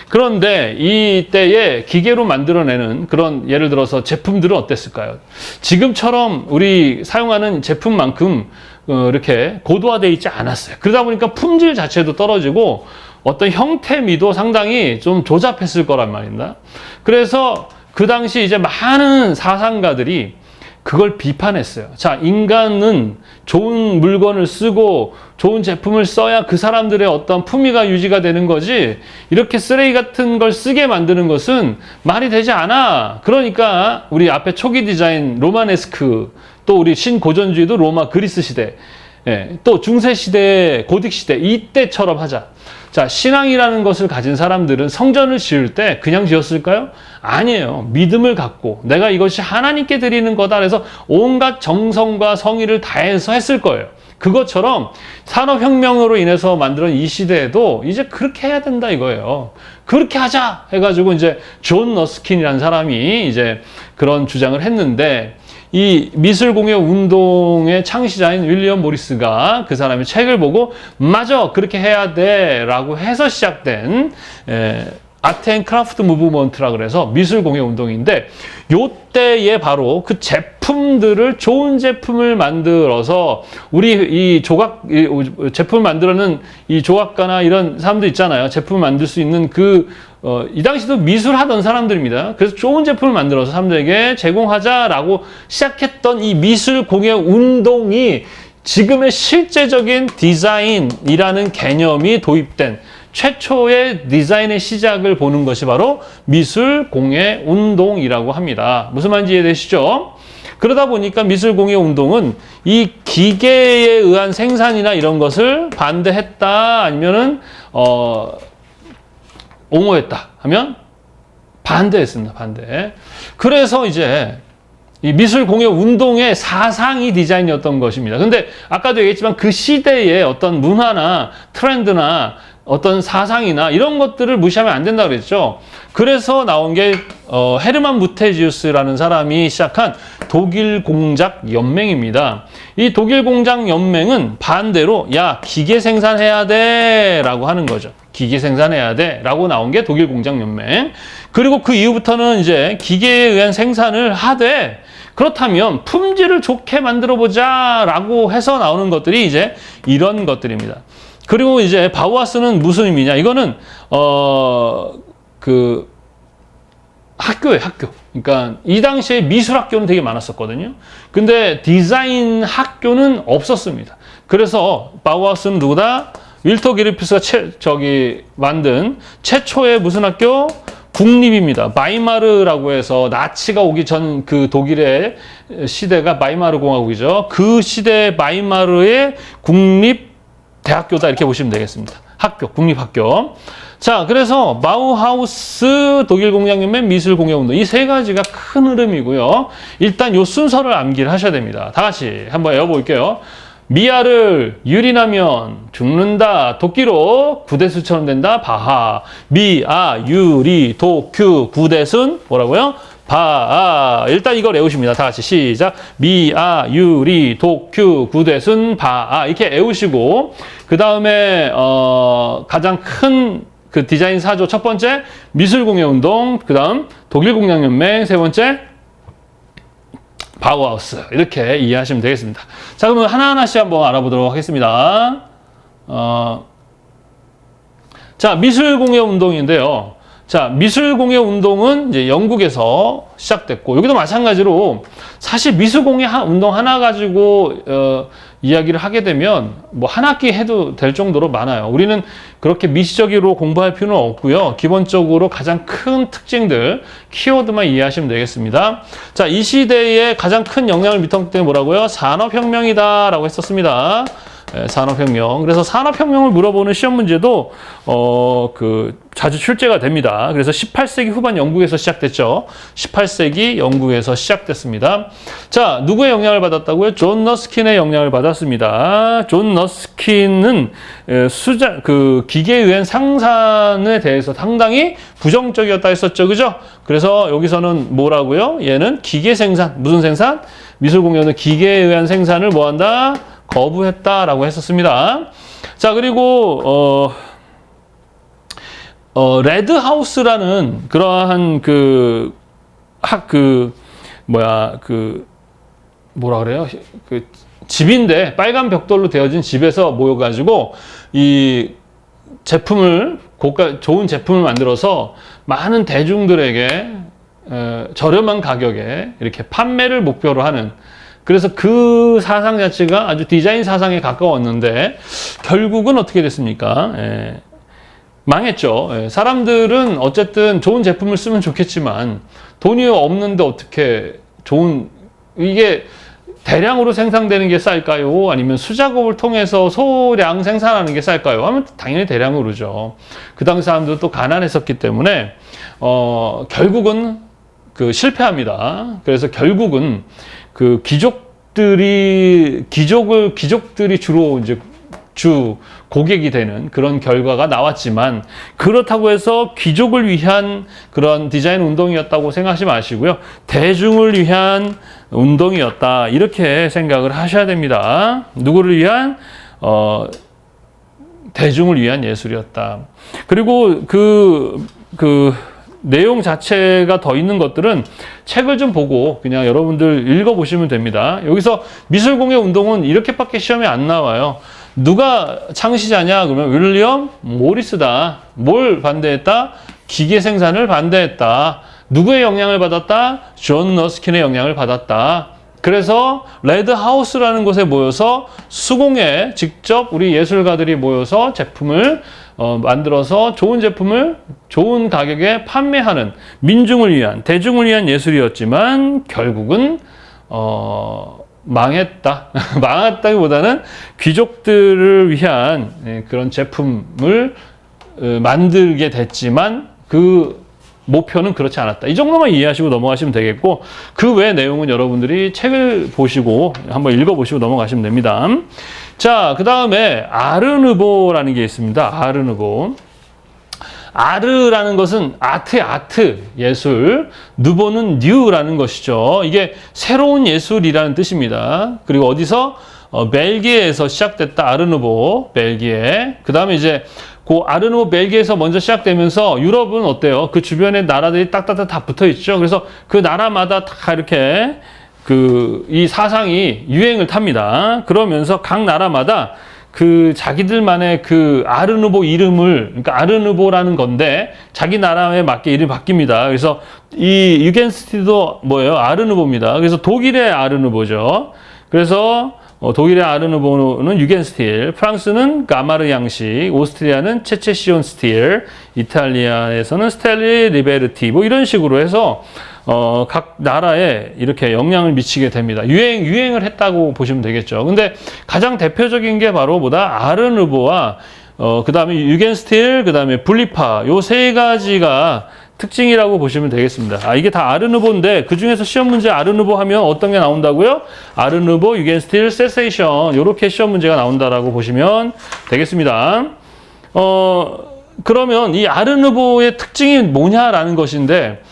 그런데 이때에 기계로 만들어내는 그런 예를 들어서 제품들은 어땠을까요? 지금처럼 우리 사용하는 제품만큼 이렇게 고도화되어 있지 않았어요. 그러다 보니까 품질 자체도 떨어지고 어떤 형태미도 상당히 좀 조잡했을 거란 말입니다. 그래서 그 당시 이제 많은 사상가들이 그걸 비판했어요. 자, 인간은 좋은 물건을 쓰고 좋은 제품을 써야 그 사람들의 어떤 품위가 유지가 되는 거지 이렇게 쓰레기 같은 걸 쓰게 만드는 것은 말이 되지 않아. 그러니까 우리 앞에 초기 디자인 로마네스크 또 우리 신고전주의도 로마 그리스 시대 또 중세 시대 고딕 시대 이때처럼 하자. 자, 신앙이라는 것을 가진 사람들은 성전을 지을 때 그냥 지었을까요? 아니에요. 믿음을 갖고 내가 이것이 하나님께 드리는 거다 그래서 온갖 정성과 성의를 다해서 했을 거예요. 그것처럼 산업혁명으로 인해서 만들어진 이 시대에도 이제 그렇게 해야 된다 이거예요. 그렇게 하자 해가지고 이제 존 러스킨이라는 사람이 이제 그런 주장을 했는데 이 미술공예 운동의 창시자인 윌리엄 모리스가 그 사람의 책을 보고 맞아 그렇게 해야 돼 라고 해서 시작된 아트 앤 크래프트 무브먼트라 그래서 미술공예 운동인데 요때에 바로 그 제품들을 좋은 제품을 만들어서 우리 이 제품을 만들어는 이 조각가나 이런 사람들 있잖아요. 제품을 만들 수 있는 이 당시도 미술하던 사람들입니다. 그래서 좋은 제품을 만들어서 사람들에게 제공하자라고 시작했던 이 미술공예 운동이 지금의 실제적인 디자인이라는 개념이 도입된 최초의 디자인의 시작을 보는 것이 바로 미술공예 운동이라고 합니다. 무슨 말인지 이해되시죠? 그러다 보니까 미술공예 운동은 이 기계에 의한 생산이나 이런 것을 반대했다 아니면은 옹호했다 하면 반대했습니다. 반대. 그래서 이제 이 미술공예 운동의 사상이 디자인이었던 것입니다. 근데 아까도 얘기했지만 그 시대의 어떤 문화나 트렌드나 어떤 사상이나 이런 것들을 무시하면 안 된다고 그랬죠. 그래서 나온 게 헤르만 무테지우스라는 사람이 시작한 독일 공작 연맹입니다. 이 독일 공작 연맹은 반대로 야 기계 생산해야 돼 라고 하는 거죠. 기계 생산해야 돼 라고 나온 게 독일 공작 연맹. 그리고 그 이후부터는 이제 기계에 의한 생산을 하되 그렇다면 품질을 좋게 만들어 보자 라고 해서 나오는 것들이 이제 이런 것들입니다. 그리고 이제 바우하우스는 무슨 의미냐? 이거는 학교예요, 학교. 그러니까 이 당시에 미술 학교는 되게 많았었거든요. 근데 디자인 학교는 없었습니다. 그래서 바우하우스는 누구다? 윌터 그리피스가 만든 최초의 무슨 학교? 국립입니다. 바이마르라고 해서 나치가 오기 전 그 독일의 시대가 바이마르 공화국이죠. 그 시대 바이마르의 국립 대학교다 이렇게 보시면 되겠습니다. 학교, 국립학교. 자, 그래서 바우하우스, 독일공장연맹, 미술공예운동 이 세 가지가 큰 흐름이고요. 일단 요 순서를 암기를 하셔야 됩니다. 다 같이 한번 외워볼게요. 미아를 유리나면 죽는다. 도끼로 구대수처럼 된다. 바하. 미아, 유리, 도큐, 구대순 뭐라고요? 바, 일단 이걸 외우십니다. 다 같이 시작. 미, 아, 유, 리, 독, 큐, 구대순, 바, 이렇게 외우시고, 그 다음에, 가장 큰 그 디자인 사조 첫 번째, 미술공예운동, 그 다음, 독일공양연맹, 세 번째, 바우하우스. 이렇게 이해하시면 되겠습니다. 자, 그러면 하나하나씩 한번 알아보도록 하겠습니다. 자, 미술공예운동인데요. 자, 미술공예운동은 이제 영국에서 시작됐고, 여기도 마찬가지로 사실 미술공예 운동 하나 가지고 이야기를 하게 되면 뭐 한 학기 해도 될 정도로 많아요. 우리는 그렇게 미시적으로 공부할 필요는 없고요. 기본적으로 가장 큰 특징들, 키워드만 이해하시면 되겠습니다. 자, 이 시대에 가장 큰 영향을 미쳤기 때문에 뭐라고요? 산업혁명이다라고 했었습니다. 산업혁명. 그래서 산업혁명을 물어보는 시험 문제도 자주 출제가 됩니다. 그래서 18세기 후반 영국에서 시작됐죠. 18세기 영국에서 시작됐습니다. 자, 누구의 영향을 받았다고요? 존 러스킨의 영향을 받았습니다. 존 러스킨은 기계에 의한 생산에 대해서 상당히 부정적이었다 했었죠. 그죠? 그래서 여기서는 뭐라고요? 얘는 기계 생산. 무슨 생산? 미술공예는 기계에 의한 생산을 뭐한다? 거부했다라고 했었습니다. 자, 그리고 레드하우스라는 그러한 뭐라 그래요? 그 집인데 빨간 벽돌로 되어진 집에서 모여가지고 이 제품을 좋은 제품을 만들어서 많은 대중들에게 저렴한 가격에 이렇게 판매를 목표로 하는, 그래서 그 사상 자체가 아주 디자인 사상에 가까웠는데 결국은 어떻게 됐습니까? 망했죠. 사람들은 어쨌든 좋은 제품을 쓰면 좋겠지만 돈이 없는데 어떻게 이게 대량으로 생산되는 게 쌀까요? 아니면 수작업을 통해서 소량 생산하는 게 쌀까요? 하면 당연히 대량으로죠. 그 당시 사람들은 또 가난했었기 때문에 결국은 실패합니다. 그래서 결국은 귀족들이 주로 이제 고객이 되는 그런 결과가 나왔지만, 그렇다고 해서 귀족을 위한 그런 디자인 운동이었다고 생각하지 마시고요. 대중을 위한 운동이었다. 이렇게 생각을 하셔야 됩니다. 누구를 위한? 대중을 위한 예술이었다. 그리고 내용 자체가 더 있는 것들은 책을 좀 보고 그냥 여러분들 읽어보시면 됩니다. 여기서 미술공예 운동은 이렇게밖에 시험에 안 나와요. 누가 창시자냐? 그러면 윌리엄 모리스다. 뭘 반대했다? 기계 생산을 반대했다. 누구의 영향을 받았다? 존 러스킨의 영향을 받았다. 그래서 레드하우스라는 곳에 모여서 수공예, 직접 우리 예술가들이 모여서 제품을 만들어서 좋은 제품을 좋은 가격에 판매하는 민중을 위한, 대중을 위한 예술이었지만 결국은 망했다. 망했다기보다는 귀족들을 위한 그런 제품을 만들게 됐지만 그 목표는 그렇지 않았다. 이 정도만 이해하시고 넘어가시면 되겠고, 그 외 내용은 여러분들이 책을 보시고 한번 읽어보시고 넘어가시면 됩니다. 자, 그 다음에 아르누보라는 게 있습니다. 아르누보. 아르라는 것은 아트, 예술. 누보는 뉴라는 것이죠. 이게 새로운 예술이라는 뜻입니다. 그리고 어디서? 벨기에에서 시작됐다. 아르누보, 벨기에. 그 다음에 이제 아르누보 벨기에에서 먼저 시작되면서 유럽은 어때요? 그 주변에 나라들이 딱딱딱 다 붙어 있죠. 그래서 그 나라마다 다 이렇게 이 사상이 유행을 탑니다. 그러면서 각 나라마다 자기들만의 아르누보 이름을, 그러니까 아르누보라는 건데 자기 나라에 맞게 이름이 바뀝니다. 그래서 이 유겐스틸도 뭐예요? 아르누보입니다. 그래서 독일의 아르누보죠. 그래서 독일의 아르누보는 유겐스틸, 프랑스는 가마르 양식, 오스트리아는 체체시온 스틸, 이탈리아에서는 스텔리 리베르티, 뭐 이런 식으로 해서 각 나라에 이렇게 영향을 미치게 됩니다. 유행을 했다고 보시면 되겠죠. 근데 가장 대표적인 게 바로 아르누보와 그 다음에 유겐스틸, 그 다음에 분리파, 요 세 가지가 특징이라고 보시면 되겠습니다. 이게 다 아르누보인데 그 중에서 시험 문제 아르누보 하면 어떤 게 나온다고요? 아르누보, 유겐스틸, 세세이션, 요렇게 시험 문제가 나온다라고 보시면 되겠습니다. 그러면 이 아르누보의 특징이 뭐냐라는 것인데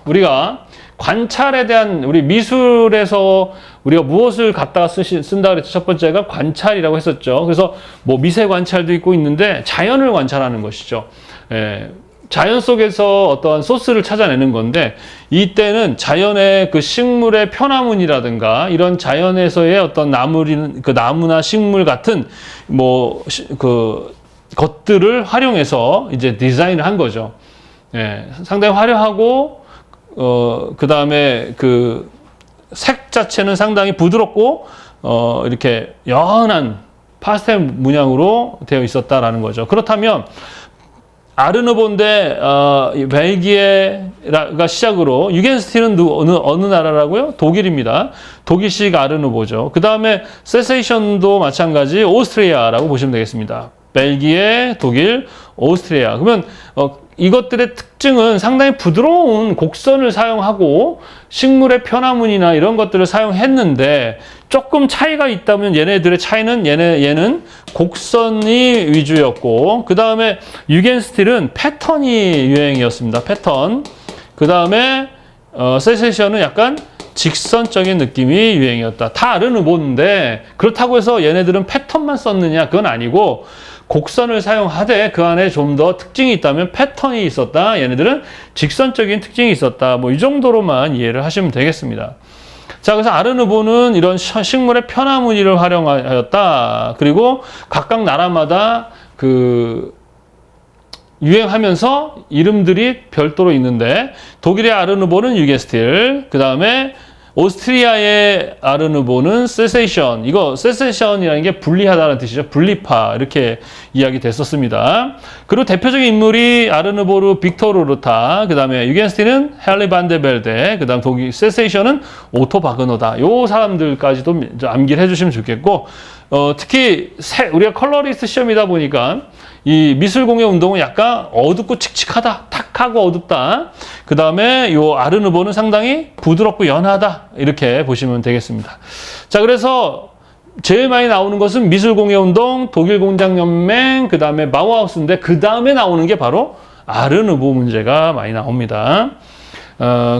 우리가 관찰에 대한 우리 미술에서 우리가 무엇을 갖다가 쓴다 그랬죠. 첫 번째가 관찰이라고 했었죠. 그래서 뭐 미세 관찰도 있고 있는데 자연을 관찰하는 것이죠. 자연 속에서 어떠한 소스를 찾아내는 건데 이때는 자연의 그 식물의 편화문이라든가 이런 자연에서의 어떤 나무나 식물 같은 뭐 그 것들을 활용해서 이제 디자인을 한 거죠. 상당히 화려하고 그 다음에 그 색 자체는 상당히 부드럽고 이렇게 연한 파스텔 문양으로 되어 있었다라는 거죠. 그렇다면 아르누보인데 벨기에가 시작으로 유겐스틸은 어느 나라라고요? 독일입니다. 독일식 아르누보죠. 그 다음에 세세이션도 마찬가지 오스트리아라고 보시면 되겠습니다. 벨기에, 독일, 오스트리아. 그러면 이것들의 특징은 상당히 부드러운 곡선을 사용하고 식물의 편화문이나 이런 것들을 사용했는데 조금 차이가 있다면 얘네들의 차이는 얘는 곡선이 위주였고 그 다음에 유겐스틸은 패턴이 유행이었습니다. 패턴. 그 다음에 세세이션은 약간 직선적인 느낌이 유행이었다. 다 아르누보인데 그렇다고 해서 얘네들은 패턴만 썼느냐? 그건 아니고 곡선을 사용하되 그 안에 좀 더 특징이 있다면 패턴이 있었다. 얘네들은 직선적인 특징이 있었다. 뭐 이 정도로만 이해를 하시면 되겠습니다. 자, 그래서 아르누보는 이런 식물의 편화무늬를 활용하였다. 그리고 각각 나라마다 그 유행하면서 이름들이 별도로 있는데 독일의 아르누보는 유겐스틸, 그 다음에 오스트리아의 아르누보는 세세이션. 이거 세세이션이라는 게 분리하다는 뜻이죠. 분리파 이렇게 이야기 됐었습니다. 그리고 대표적인 인물이 아르누보르 빅토르 루타, 그 다음에 유겐스틸은 헨리 반데벨데, 그 다음 독일 세세이션은 오토 바그너다. 요 사람들까지도 암기를 해주시면 좋겠고 특히 우리가 컬러리스트 시험이다 보니까 이 미술공예 운동은 약간 어둡고 칙칙하다, 탁하고 어둡다. 그 다음에 요 아르누보는 상당히 부드럽고 연하다. 이렇게 보시면 되겠습니다. 자, 그래서 제일 많이 나오는 것은 미술공예 운동, 독일공장연맹, 그 다음에 바우하우스인데 그 다음에 나오는 게 바로 아르누보 문제가 많이 나옵니다.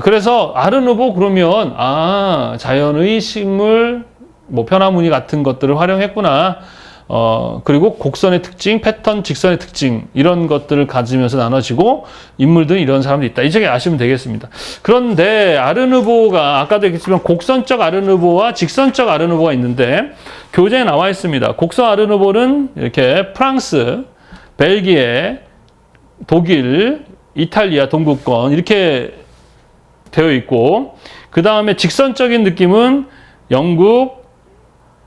그래서 아르누보 그러면 자연의 식물, 뭐 편화무늬 같은 것들을 활용했구나. 그리고 곡선의 특징, 패턴, 직선의 특징 이런 것들을 가지면서 나눠지고 인물들은 이런 사람도 있다. 이쪽에 아시면 되겠습니다. 그런데 아르누보가 아까도 얘기했지만 곡선적 아르누보와 직선적 아르누보가 있는데 교재에 나와 있습니다. 곡선 아르누보는 이렇게 프랑스, 벨기에, 독일, 이탈리아 동구권 이렇게 되어 있고 그 다음에 직선적인 느낌은 영국,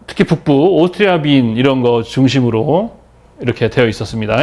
특히 북부, 오스트리아 빈 이런 거 중심으로 이렇게 되어 있었습니다.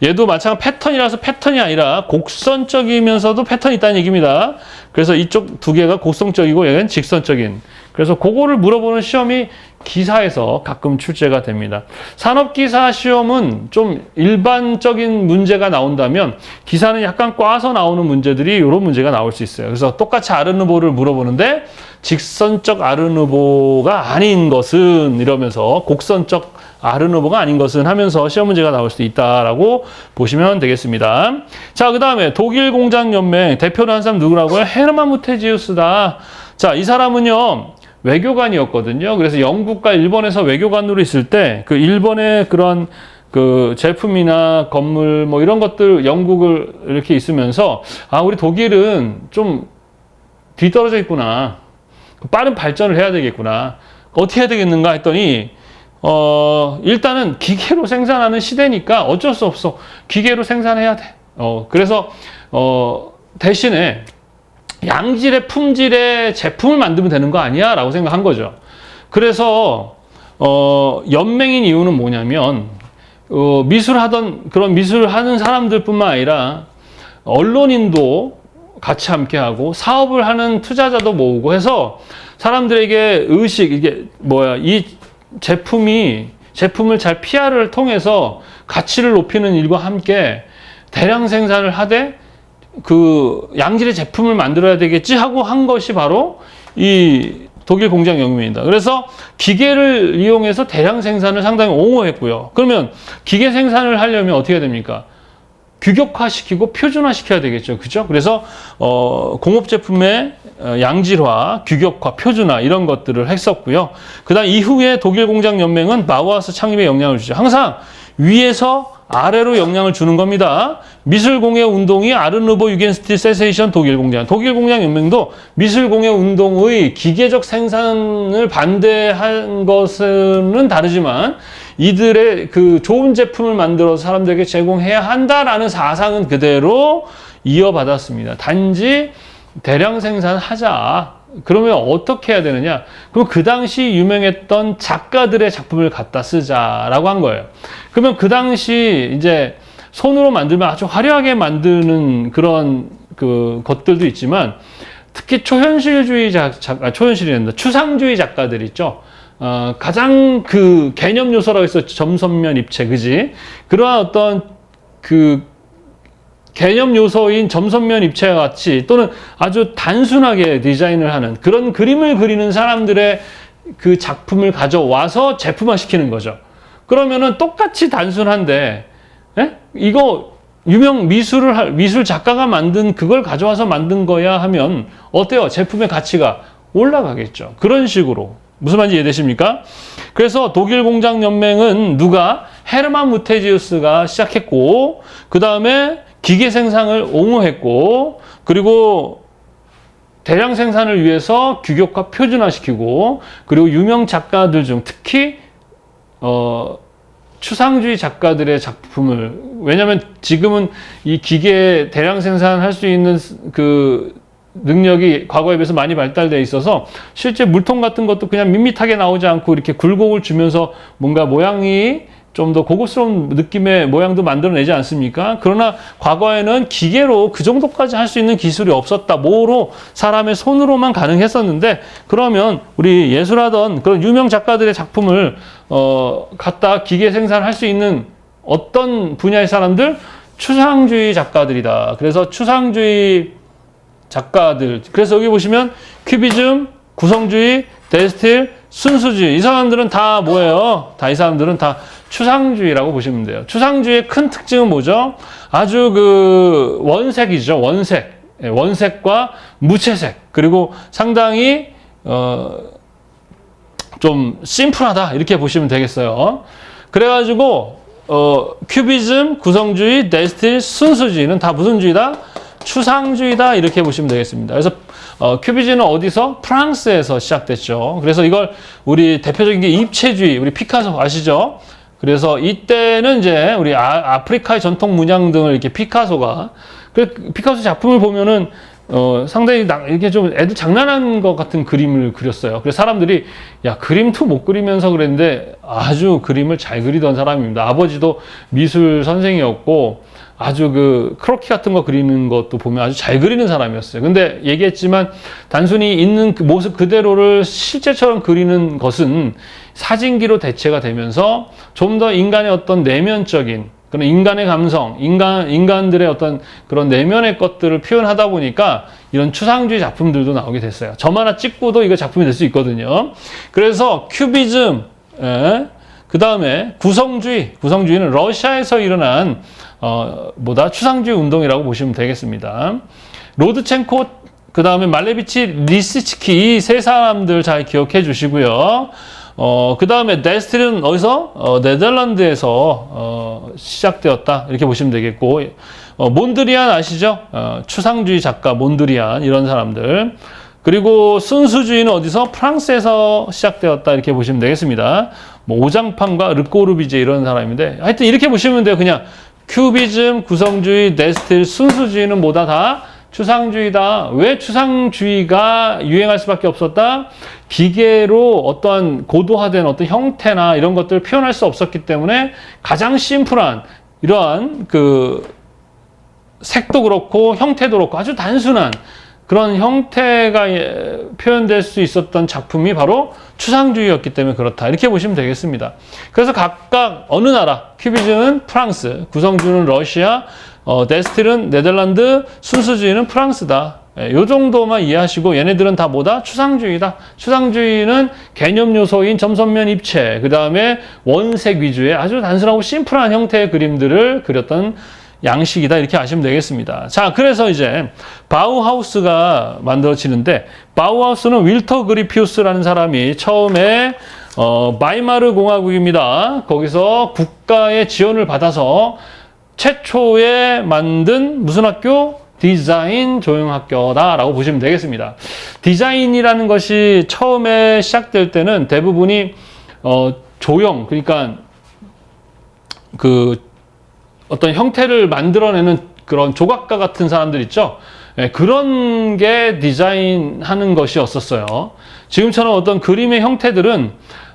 얘도 마찬가지 패턴이라서 패턴이 아니라 곡선적이면서도 패턴이 있다는 얘기입니다. 그래서 이쪽 두 개가 곡선적이고 얘는 직선적인. 그래서 그거를 물어보는 시험이 기사에서 가끔 출제가 됩니다. 산업기사 시험은 좀 일반적인 문제가 나온다면 기사는 약간 꽈서 나오는 문제들이 이런 문제가 나올 수 있어요. 그래서 똑같이 아르누보를 물어보는데 직선적 아르누보가 아닌 것은 이러면서 곡선적 아르누보가 아닌 것은 하면서 시험 문제가 나올 수도 있다라고 보시면 되겠습니다. 자, 그 다음에 독일 공장연맹 대표로 한 사람 누구라고요? 헤르만 무테지우스다. 자, 이 사람은요 외교관이었거든요. 그래서 영국과 일본에서 외교관으로 있을 때 그 일본의 그런 그 제품이나 건물 뭐 이런 것들 영국을 이렇게 있으면서 우리 독일은 좀 뒤떨어져 있구나. 빠른 발전을 해야 되겠구나. 어떻게 해야 되겠는가 했더니 일단은 기계로 생산하는 시대니까 어쩔 수 없어. 기계로 생산해야 돼. 그래서 대신에 양질의 품질의 제품을 만들면 되는 거 아니야? 라고 생각한 거죠. 그래서 연맹인 이유는 뭐냐면 그런 미술하는 사람들뿐만 아니라 언론인도 같이 함께하고 사업을 하는 투자자도 모으고 해서 사람들에게 이 제품을 잘 PR을 통해서 가치를 높이는 일과 함께 대량 생산을 하되 그 양질의 제품을 만들어야 되겠지 하고 한 것이 바로 이 독일 공장연맹입니다. 그래서 기계를 이용해서 대량 생산을 상당히 옹호했고요. 그러면 기계 생산을 하려면 어떻게 해야 됩니까? 규격화시키고 표준화시켜야 되겠죠. 그죠? 그래서 공업 제품의 양질화, 규격화, 표준화 이런 것들을 했었고요. 그다음 이후에 독일 공장 연맹은 바우하우스 창립에 영향을 주죠. 항상 위에서 아래로 영향을 주는 겁니다. 미술공예 운동이 아르누보 유겐스틸 세세이션 독일 공장 연맹도 미술공예 운동의 기계적 생산을 반대한 것은 다르지만 이들의 그 좋은 제품을 만들어서 사람들에게 제공해야 한다라는 사상은 그대로 이어받았습니다. 단지 대량 생산하자. 그러면 어떻게 해야 되느냐? 그럼 그 당시 유명했던 작가들의 작품을 갖다 쓰자라고 한 거예요. 그러면 그 당시 이제 손으로 만들면 아주 화려하게 만드는 그런 그 것들도 있지만 특히 초현실주의 초현실이란다. 추상주의 작가들 있죠. 가장 그 개념 요소라고 해서 점선면 입체, 그지? 그러한 어떤 그 개념 요소인 점선면 입체와 같이 또는 아주 단순하게 디자인을 하는 그런 그림을 그리는 사람들의 그 작품을 가져와서 제품화 시키는 거죠. 그러면은 똑같이 단순한데, 이거 유명 미술 작가가 만든 그걸 가져와서 만든 거야 하면 어때요? 제품의 가치가 올라가겠죠. 그런 식으로. 무슨 말인지 이해되십니까? 그래서 독일 공장 연맹은 누가? 헤르만 무테지우스가 시작했고, 그 다음에 기계 생산을 옹호했고, 그리고 대량 생산을 위해서 규격화 표준화시키고, 그리고 유명 작가들 중 특히 추상주의 작가들의 작품을, 왜냐하면 지금은 이 기계 대량 생산할 수 있는 그 능력이 과거에 비해서 많이 발달되어 있어서 실제 물통 같은 것도 그냥 밋밋하게 나오지 않고 이렇게 굴곡을 주면서 뭔가 모양이 좀 더 고급스러운 느낌의 모양도 만들어내지 않습니까? 그러나 과거에는 기계로 그 정도까지 할 수 있는 기술이 없었다. 뭐로? 사람의 손으로만 가능했었는데, 그러면 우리 예술하던 그런 유명 작가들의 작품을 갖다 기계 생산할 수 있는 어떤 분야의 사람들? 추상주의 작가들이다. 그래서 추상주의 작가들. 그래서 여기 보시면 큐비즘, 구성주의, 데스틸, 순수주의. 이 사람들은 다 뭐예요? 이 사람들은 다 추상주의라고 보시면 돼요. 추상주의의 큰 특징은 뭐죠? 아주 그 원색이죠. 원색과 무채색. 그리고 상당히 좀 심플하다. 이렇게 보시면 되겠어요. 그래가지고 큐비즘, 구성주의, 데스틸, 순수주의는 다 무슨 주의다? 추상주의다. 이렇게 보시면 되겠습니다. 그래서 큐비즘은 어디서? 프랑스에서 시작됐죠. 그래서 이걸 우리 대표적인 게 입체주의, 우리 피카소 아시죠? 그래서 이때는 이제 우리 아프리카의 전통 문양 등을 이렇게 피카소 작품을 보면은 상당히 이렇게 좀 애들 장난하는 것 같은 그림을 그렸어요. 그래서 사람들이 야, 그림도 못 그리면서 그랬는데 아주 그림을 잘 그리던 사람입니다. 아버지도 미술 선생이었고 아주 그 크로키 같은 거 그리는 것도 보면 아주 잘 그리는 사람이었어요. 근데 얘기했지만 단순히 있는 그 모습 그대로를 실제처럼 그리는 것은 사진기로 대체가 되면서 좀 더 인간의 어떤 내면적인 그런 인간의 감성, 인간들의 어떤 그런 내면의 것들을 표현하다 보니까 이런 추상주의 작품들도 나오게 됐어요. 점 하나 찍고도 이거 작품이 될 수 있거든요. 그래서 큐비즘, 그 다음에 구성주의는 러시아에서 일어난 추상주의 운동이라고 보시면 되겠습니다. 로드첸코, 그 다음에 말레비치, 리스치키 이 세 사람들 잘 기억해 주시고요. 그 다음에 데스틸은 어디서? 네덜란드에서 시작되었다. 이렇게 보시면 되겠고, 몬드리안 아시죠? 추상주의 작가 몬드리안 이런 사람들. 그리고 순수주의는 어디서? 프랑스에서 시작되었다. 이렇게 보시면 되겠습니다. 오장판과 르꼬르비제 이런 사람인데 하여튼 이렇게 보시면 돼요. 그냥 큐비즘, 구성주의, 데스틸, 순수주의는 뭐다? 다 추상주의다. 왜 추상주의가 유행할 수밖에 없었다? 기계로 어떠한 고도화된 어떤 형태나 이런 것들을 표현할 수 없었기 때문에 가장 심플한 이러한 그 색도 그렇고 형태도 그렇고 아주 단순한 그런 형태가 표현될 수 있었던 작품이 바로 추상주의였기 때문에 그렇다. 이렇게 보시면 되겠습니다. 그래서 각각 어느 나라, 큐비즘은 프랑스, 구성주의는 러시아, 데스틸은 네덜란드, 순수주의는 프랑스다. 이 정도만 이해하시고 얘네들은 다 뭐다? 추상주의다. 추상주의는 개념 요소인 점선면 입체, 그 다음에 원색 위주의 아주 단순하고 심플한 형태의 그림들을 그렸던 양식이다 이렇게 아시면 되겠습니다. 자, 그래서 이제 바우하우스가 만들어지는데 바우하우스는 윌터 그리피우스라는 사람이 처음에 바이마르 공화국입니다. 거기서 국가의 지원을 받아서 최초에 만든 무슨 학교? 디자인 조형학교다라고 보시면 되겠습니다. 디자인이라는 것이 처음에 시작될 때는 대부분이 조형, 그러니까 그 어떤 형태를 만들어내는 그런 조각가 같은 사람들 있죠. 그런 게 디자인하는 것이었었어요. 지금처럼 어떤 그림의 형태들은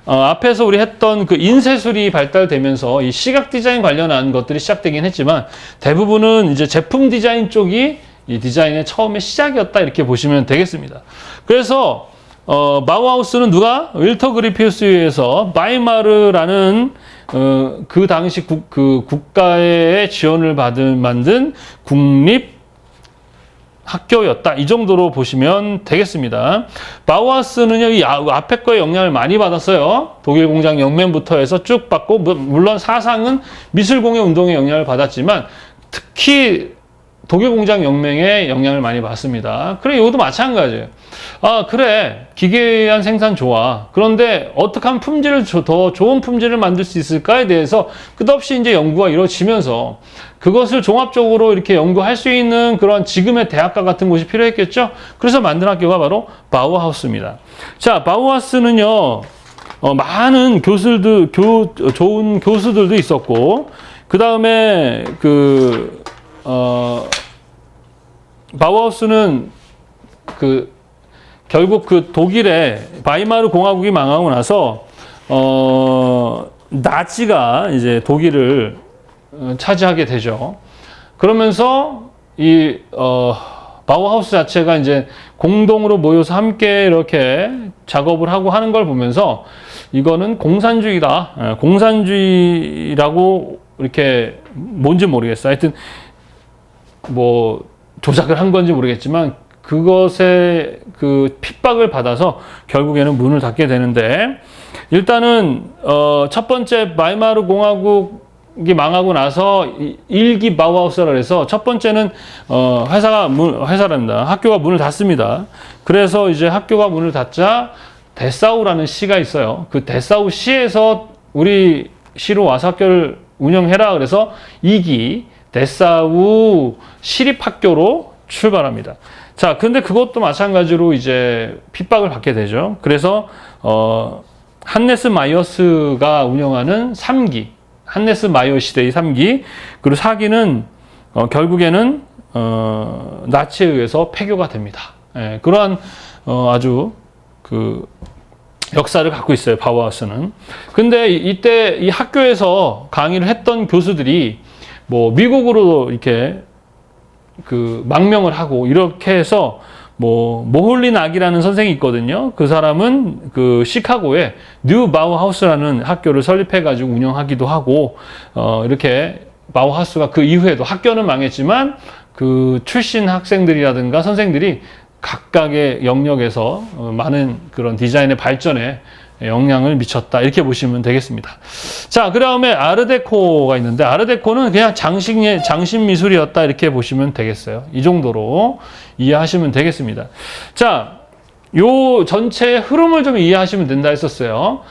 앞에서 우리 했던 그 인쇄술이 발달되면서 이 시각 디자인 관련한 것들이 시작되긴 했지만 대부분은 이제 제품 디자인 쪽이 이 디자인의 처음에 시작이었다 이렇게 보시면 되겠습니다. 그래서 바우하우스는 누가? 윌터 그리피우스에 의해서 바이마르라는 그 당시 국가의 지원을 만든 국립 학교였다. 이 정도로 보시면 되겠습니다. 바우하우스는요, 이 앞에 거에 영향을 많이 받았어요. 독일 공장 혁명부터 해서 쭉 받고, 물론 사상은 미술공예 운동에 영향을 받았지만, 특히 독일 공장 혁명에 영향을 많이 받습니다. 그래, 이것도 마찬가지예요. 아, 그래. 기계한 생산 좋아. 그런데 어떻게 하면 더 좋은 품질을 만들 수 있을까에 대해서 끝없이 이제 연구가 이루어지면서 그것을 종합적으로 이렇게 연구할 수 있는 그런 지금의 대학가 같은 곳이 필요했겠죠? 그래서 만든 학교가 바로 바우하우스입니다. 자, 바우하우스는요, 많은 좋은 교수들도 있었고, 그 다음에 바우하우스는 결국 독일의 바이마르 공화국이 망하고 나서 나치가 이제 독일을 차지하게 되죠. 그러면서 이 바우하우스 자체가 이제 공동으로 모여서 함께 이렇게 작업을 하고 하는 걸 보면서 이거는 공산주의다. 공산주의라고 이렇게 뭔지 모르겠어요. 하여튼 뭐 조작을 한 건지 모르겠지만 그것에 핍박을 받아서 결국에는 문을 닫게 되는데, 일단은 첫 번째 바이마르 공화국이 망하고 나서 일기 바우하우스라 해서 첫 번째는 학교가 문을 닫습니다. 그래서 이제 학교가 문을 닫자 데사우라는 시가 있어요. 그 데사우 시에서 우리 시로 와서 학교를 운영해라 그래서 2기 데사우 시립학교로 출발합니다. 자, 근데 그것도 마찬가지로 이제 핍박을 받게 되죠. 그래서 한네스 마이어스가 운영하는 3기, 한네스 마이어 시대의 3기, 그리고 4기는 결국에는 나치에 의해서 폐교가 됩니다. 예, 그러한 아주 역사를 갖고 있어요, 바우하우스는. 근데 이때 이 학교에서 강의를 했던 교수들이 뭐 미국으로 이렇게 망명을 하고 이렇게 해서 모홀리 낙이라는 선생이 있거든요. 그 사람은 시카고에 뉴 바우하우스라는 학교를 설립해 가지고 운영하기도 하고 이렇게 바우하우스가 그 이후에도 학교는 망했지만 출신 학생들이라든가 선생들이 각각의 영역에서 많은 그런 디자인의 발전에 영향을 미쳤다 이렇게 보시면 되겠습니다. 자, 그 다음에 아르데코가 있는데 아르데코는 그냥 장신 미술이었다 이렇게 보시면 되겠어요. 이 정도로 이해하시면 되겠습니다. 자, 요 전체의 흐름을 좀 이해하시면 된다 했었어요.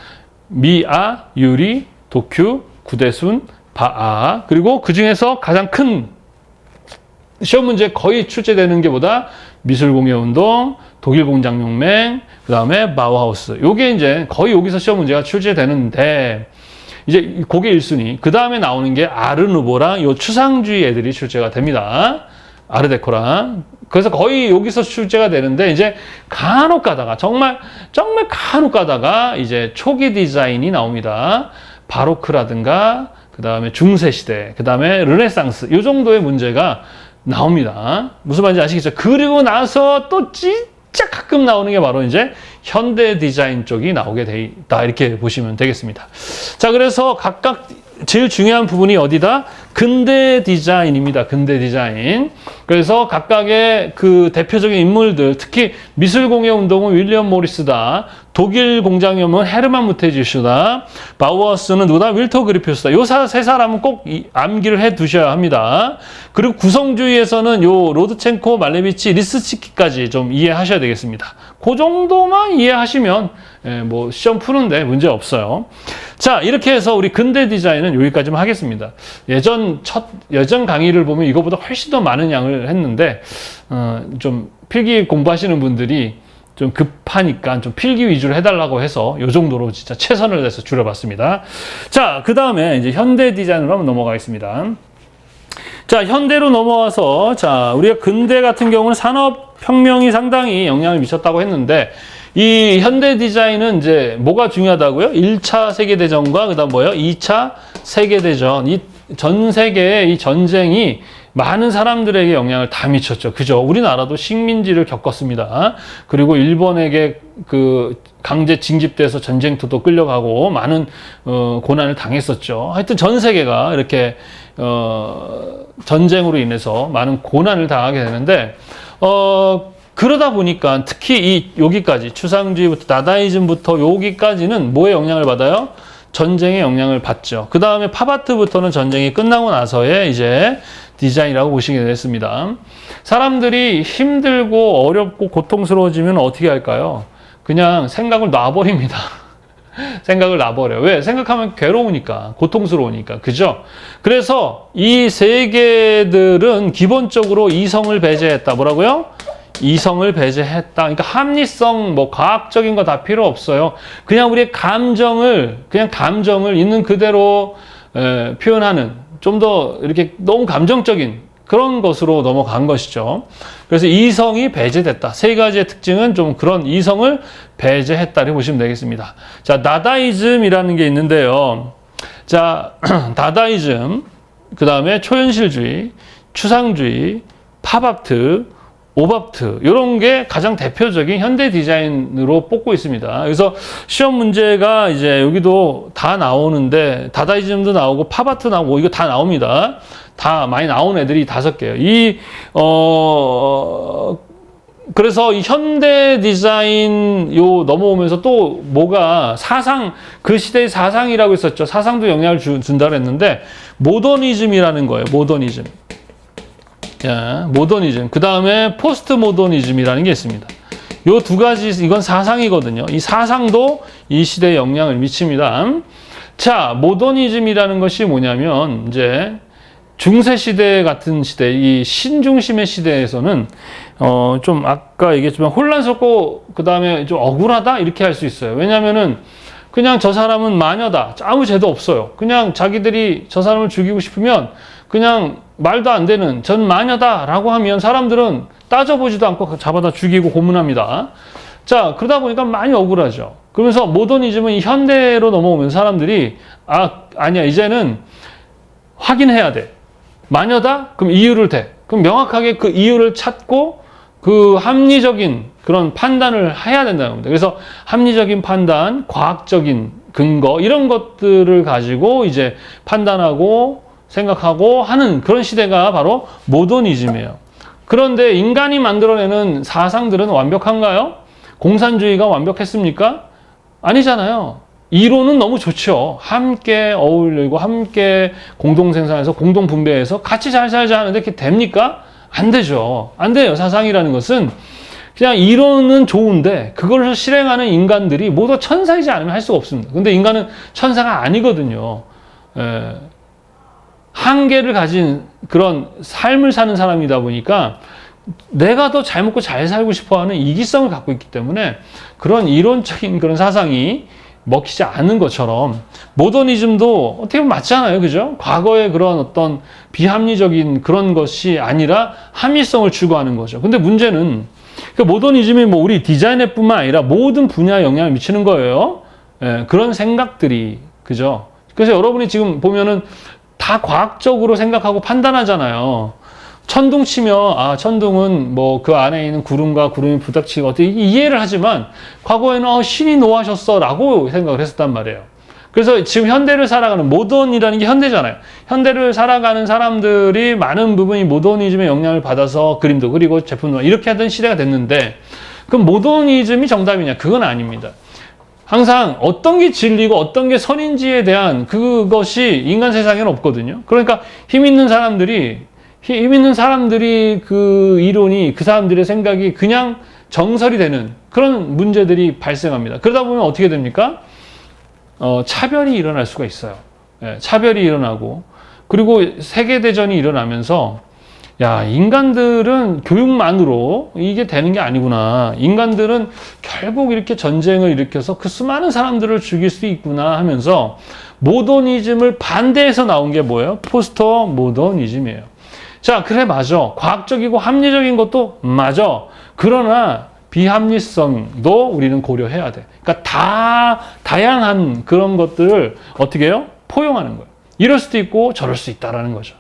미아, 유리, 도큐, 구대순, 바아, 그리고 그 중에서 가장 큰 시험 문제 거의 출제되는 게보다 미술공예운동, 독일공장혁명, 그 다음에 바우하우스. 요게 이제 거의 여기서 시험 문제가 출제되는데, 이제 그게 1순위. 그 다음에 나오는 게 아르누보랑 요 추상주의 애들이 출제가 됩니다. 아르데코랑. 그래서 거의 여기서 출제가 되는데, 이제 간혹 가다가, 정말 간혹 가다가 이제 초기 디자인이 나옵니다. 바로크라든가, 그 다음에 중세시대, 그 다음에 르네상스. 요 정도의 문제가 나옵니다. 무슨 말인지 아시겠죠? 그리고 나서 또 진짜 가끔 나오는 게 바로 이제 현대 디자인 쪽이 나오게 돼 있다. 이렇게 보시면 되겠습니다. 자, 그래서 각각 제일 중요한 부분이 어디다? 근대 디자인입니다. 근대 디자인. 그래서 각각의 그 대표적인 인물들, 특히 미술공예 운동은 윌리엄 모리스다. 독일 공장염은 헤르만 무테지슈다. 바우하우스는 누구다? 윌터 그리피우스다. 요 세 사람은 꼭 암기를 해 두셔야 합니다. 그리고 구성주의에서는 요 로드첸코, 말레비치, 리스치키까지 좀 이해하셔야 되겠습니다. 그 정도만 이해하시면 뭐 시험 푸는데 문제 없어요. 자, 이렇게 해서 우리 근대 디자인은 여기까지만 하겠습니다. 예전 강의를 보면 이거보다 훨씬 더 많은 양을 했는데 좀 필기 공부하시는 분들이 좀 급하니까 좀 필기 위주로 해달라고 해서 이 정도로 진짜 최선을 다해서 줄여봤습니다. 자, 그 다음에 이제 현대 디자인으로 한번 넘어가겠습니다. 자, 현대로 넘어와서, 자, 우리가 근대 같은 경우는 산업혁명이 상당히 영향을 미쳤다고 했는데, 이 현대 디자인은 이제 뭐가 중요하다고요? 1차 세계대전과 그 다음 뭐예요? 2차 세계대전. 이 전 세계의 이 전쟁이 많은 사람들에게 영향을 다 미쳤죠. 그죠? 우리나라도 식민지를 겪었습니다. 그리고 일본에게 그 강제 징집돼서 전쟁터도 끌려가고 많은 고난을 당했었죠. 하여튼 전 세계가 이렇게 전쟁으로 인해서 많은 고난을 당하게 되는데 그러다 보니까 특히 여기까지 추상주의부터 다다이즘부터 여기까지는 뭐에 영향을 받아요? 전쟁의 영향을 받죠. 그 다음에 팝아트부터는 전쟁이 끝나고 나서의 이제 디자인이라고 보시게 됐습니다. 사람들이 힘들고 어렵고 고통스러워지면 어떻게 할까요? 그냥 생각을 놔버립니다. 생각을 놔버려요. 왜? 생각하면 괴로우니까, 고통스러우니까. 그죠? 그래서 이 세계들은 기본적으로 이성을 배제했다. 뭐라고요? 이성을 배제했다. 그러니까 합리성, 뭐 과학적인 거 다 필요 없어요. 그냥 우리의 감정을 있는 그대로 표현하는, 좀 더 이렇게 너무 감정적인 그런 것으로 넘어간 것이죠. 그래서 이성이 배제됐다. 세 가지의 특징은 좀 그런 이성을 배제했다고 보시면 되겠습니다. 자, 다다이즘이라는 게 있는데요. 자, 다다이즘, 그 다음에 초현실주의, 추상주의, 팝아트, 오밥트 이런 게 가장 대표적인 현대 디자인으로 뽑고 있습니다. 그래서 시험 문제가 이제 여기도 다 나오는데 다다이즘도 나오고 팝아트 나오고 이거 다 나옵니다. 다 많이 나온 애들이 5개예요. 그래서 이 현대 디자인 넘어오면서 또 뭐가 그 시대의 사상이라고 했었죠. 사상도 영향을 준다고 했는데 모더니즘이라는 거예요. 모더니즘. 모더니즘. 그 다음에 포스트 모더니즘이라는 게 있습니다. 요 두 가지, 이건 사상이거든요. 이 사상도 이 시대에 영향을 미칩니다. 자, 모더니즘이라는 것이 뭐냐면, 이제, 중세시대 같은 시대, 이 신중심의 시대에서는, 좀 아까 얘기했지만 혼란스럽고, 그 다음에 좀 억울하다? 이렇게 할 수 있어요. 왜냐면은, 그냥 저 사람은 마녀다. 아무 죄도 없어요. 그냥 자기들이 저 사람을 죽이고 싶으면, 그냥 말도 안 되는 전 마녀다라고 하면 사람들은 따져보지도 않고 잡아다 죽이고 고문합니다. 자, 그러다 보니까 많이 억울하죠. 그러면서 모더니즘은 이 현대로 넘어오면서 사람들이 아니야, 이제는 확인해야 돼. 마녀다? 그럼 이유를 대. 그럼 명확하게 그 이유를 찾고 그 합리적인 그런 판단을 해야 된다는 겁니다. 그래서 합리적인 판단, 과학적인 근거 이런 것들을 가지고 이제 판단하고 생각하고 하는 그런 시대가 바로 모더니즘이에요. 그런데 인간이 만들어내는 사상들은 완벽한가요? 공산주의가 완벽했습니까? 아니잖아요. 이론은 너무 좋죠. 함께 어울리고 함께 공동생산해서 공동분배해서 같이 잘 살자 하는데 그게 됩니까? 안 되죠. 안 돼요. 사상이라는 것은 그냥 이론은 좋은데 그걸 실행하는 인간들이 모두 천사이지 않으면 할 수가 없습니다. 근데 인간은 천사가 아니거든요. 한계를 가진 그런 삶을 사는 사람이다 보니까 내가 더 잘 먹고 잘 살고 싶어 하는 이기성을 갖고 있기 때문에 그런 이론적인 그런 사상이 먹히지 않는 것처럼 모더니즘도 어떻게 보면 맞잖아요. 그죠? 과거의 그런 어떤 비합리적인 그런 것이 아니라 합리성을 추구하는 거죠. 근데 문제는 그 모더니즘이 뭐 우리 디자인에 뿐만 아니라 모든 분야에 영향을 미치는 거예요. 그런 생각들이. 그죠? 그래서 여러분이 지금 보면은 다 과학적으로 생각하고 판단하잖아요. 천둥 치면 천둥은 뭐 그 안에 있는 구름과 구름이 부닥치고 어떻게 이해를 하지만 과거에는 신이 노하셨어 라고 생각을 했었단 말이에요. 그래서 지금 현대를 살아가는 모던이라는 게 현대잖아요. 현대를 살아가는 사람들이 많은 부분이 모더니즘의 영향을 받아서 그림도 그리고 제품도 이렇게 하던 시대가 됐는데 그럼 모더니즘이 정답이냐? 그건 아닙니다. 항상 어떤 게 진리고 어떤 게 선인지에 대한 그것이 인간 세상에는 없거든요. 그러니까 힘 있는 사람들이 그 이론이 그 사람들의 생각이 그냥 정설이 되는 그런 문제들이 발생합니다. 그러다 보면 어떻게 됩니까? 차별이 일어날 수가 있어요. 예, 차별이 일어나고 그리고 세계대전이 일어나면서 야, 인간들은 교육만으로 이게 되는 게 아니구나. 인간들은 결국 이렇게 전쟁을 일으켜서 그 수많은 사람들을 죽일 수 있구나 하면서 모더니즘을 반대해서 나온 게 뭐예요? 포스터 모더니즘이에요. 자, 그래, 맞아. 과학적이고 합리적인 것도 맞아. 그러나 비합리성도 우리는 고려해야 돼. 그러니까 다양한 그런 것들을 어떻게 해요? 포용하는 거예요. 이럴 수도 있고 저럴 수 있다라는 거죠.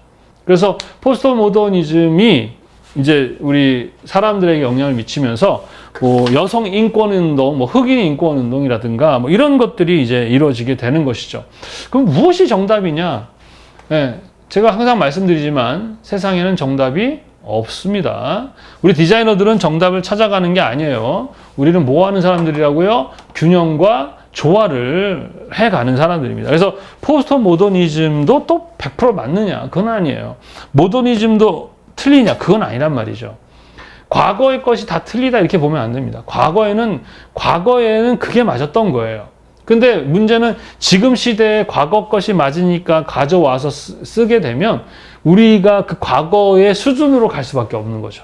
그래서 포스트 모더니즘이 이제 우리 사람들에게 영향을 미치면서 뭐 여성 인권 운동, 뭐 흑인 인권 운동이라든가 뭐 이런 것들이 이제 이루어지게 되는 것이죠. 그럼 무엇이 정답이냐? 네, 제가 항상 말씀드리지만 세상에는 정답이 없습니다. 우리 디자이너들은 정답을 찾아가는 게 아니에요. 우리는 뭐 하는 사람들이라고요? 균형과 조화를 해가는 사람들입니다. 그래서 포스트 모더니즘도 또 100% 맞느냐? 그건 아니에요. 모더니즘도 틀리냐? 그건 아니란 말이죠. 과거의 것이 다 틀리다 이렇게 보면 안 됩니다. 과거에는 그게 맞았던 거예요. 근데 문제는 지금 시대에 과거 것이 맞으니까 가져와서 쓰게 되면 우리가 그 과거의 수준으로 갈 수밖에 없는 거죠.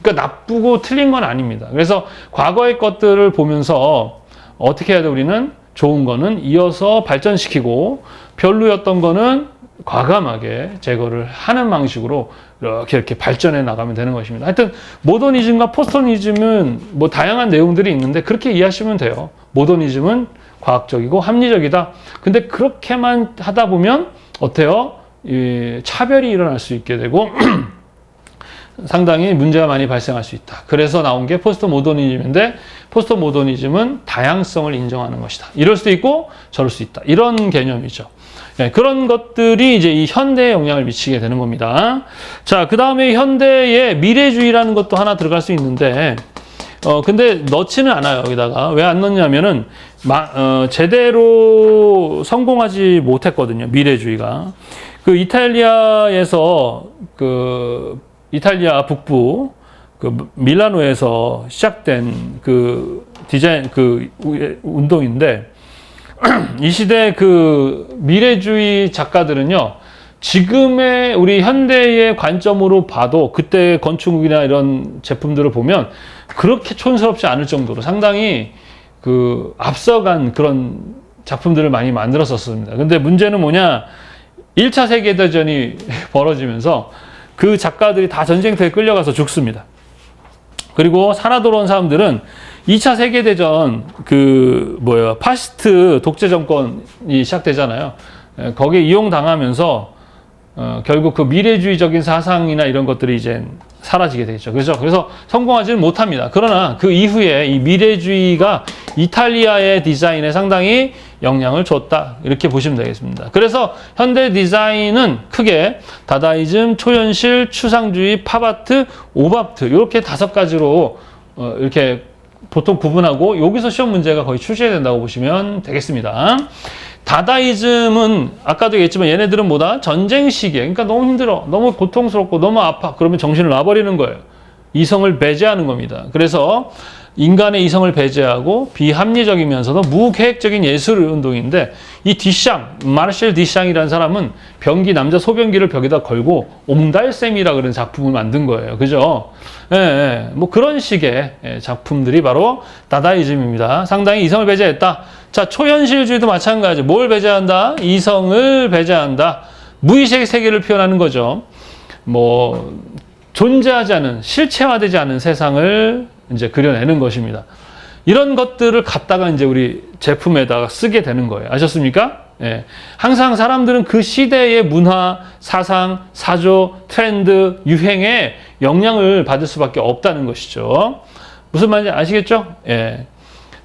그러니까 나쁘고 틀린 건 아닙니다. 그래서 과거의 것들을 보면서 어떻게 해야 돼? 우리는 좋은 거는 이어서 발전시키고 별로였던 거는 과감하게 제거를 하는 방식으로 이렇게 발전해 나가면 되는 것입니다. 하여튼 모더니즘과 포스터니즘은 뭐 다양한 내용들이 있는데 그렇게 이해하시면 돼요. 모더니즘은 과학적이고 합리적이다. 근데 그렇게만 하다 보면 어때요? 차별이 일어날 수 있게 되고 상당히 문제가 많이 발생할 수 있다. 그래서 나온 게 포스트 모더니즘인데 포스트 모더니즘은 다양성을 인정하는 것이다. 이럴 수도 있고 저럴 수 있다. 이런 개념이죠. 네, 그런 것들이 이제 이 현대에 영향을 미치게 되는 겁니다. 자, 그 다음에 현대의 미래주의라는 것도 하나 들어갈 수 있는데 근데 넣지는 않아요. 여기다가. 왜 안 넣냐면은 제대로 성공하지 못했거든요. 미래주의가. 그 이탈리아에서 이탈리아 북부 밀라노에서 시작된 디자인 운동인데 이 시대 미래주의 작가들은요. 지금의 우리 현대의 관점으로 봐도 그때 건축이나 이런 제품들을 보면 그렇게 촌스럽지 않을 정도로 상당히 앞서간 그런 작품들을 많이 만들었었습니다. 근데 문제는 뭐냐? 1차 세계대전이 벌어지면서 그 작가들이 다 전쟁터에 끌려가서 죽습니다. 그리고 살아 돌아온 사람들은 2차 세계대전 파시스트 독재 정권이 시작되잖아요. 거기에 이용당하면서 결국 그 미래주의적인 사상이나 이런 것들이 이제 사라지게 되겠죠. 그래서 성공하지는 못합니다. 그러나 그 이후에 이 미래주의가 이탈리아의 디자인에 상당히 영향을 줬다. 이렇게 보시면 되겠습니다. 그래서 현대 디자인은 크게 다다이즘, 초현실, 추상주의, 팝아트, 오바트 이렇게 5가지로 이렇게 보통 구분하고 여기서 시험 문제가 거의 출제된다고 보시면 되겠습니다. 다다이즘은 아까도 얘기했지만 얘네들은 뭐다? 전쟁 시기에 그러니까 너무 힘들어, 너무 고통스럽고 너무 아파. 그러면 정신을 놔버리는 거예요. 이성을 배제하는 겁니다. 그래서 인간의 이성을 배제하고 비합리적이면서도 무계획적인 예술 운동인데 이 마르셀 디샹이라는 사람은 변기, 남자 소변기를 벽에다 걸고 옹달샘이라 그런 작품을 만든 거예요. 그죠? 뭐 그런 식의 작품들이 바로 다다이즘입니다. 상당히 이성을 배제했다. 자, 초현실주의도 마찬가지. 뭘 배제한다? 이성을 배제한다. 무의식의 세계를 표현하는 거죠. 뭐 존재하지 않은, 실체화되지 않은 세상을 이제 그려내는 것입니다. 이런 것들을 갖다가 이제 우리 제품에다가 쓰게 되는 거예요. 아셨습니까? 예. 항상 사람들은 그 시대의 문화, 사상, 사조, 트렌드, 유행에 영향을 받을 수밖에 없다는 것이죠. 무슨 말인지 아시겠죠? 예.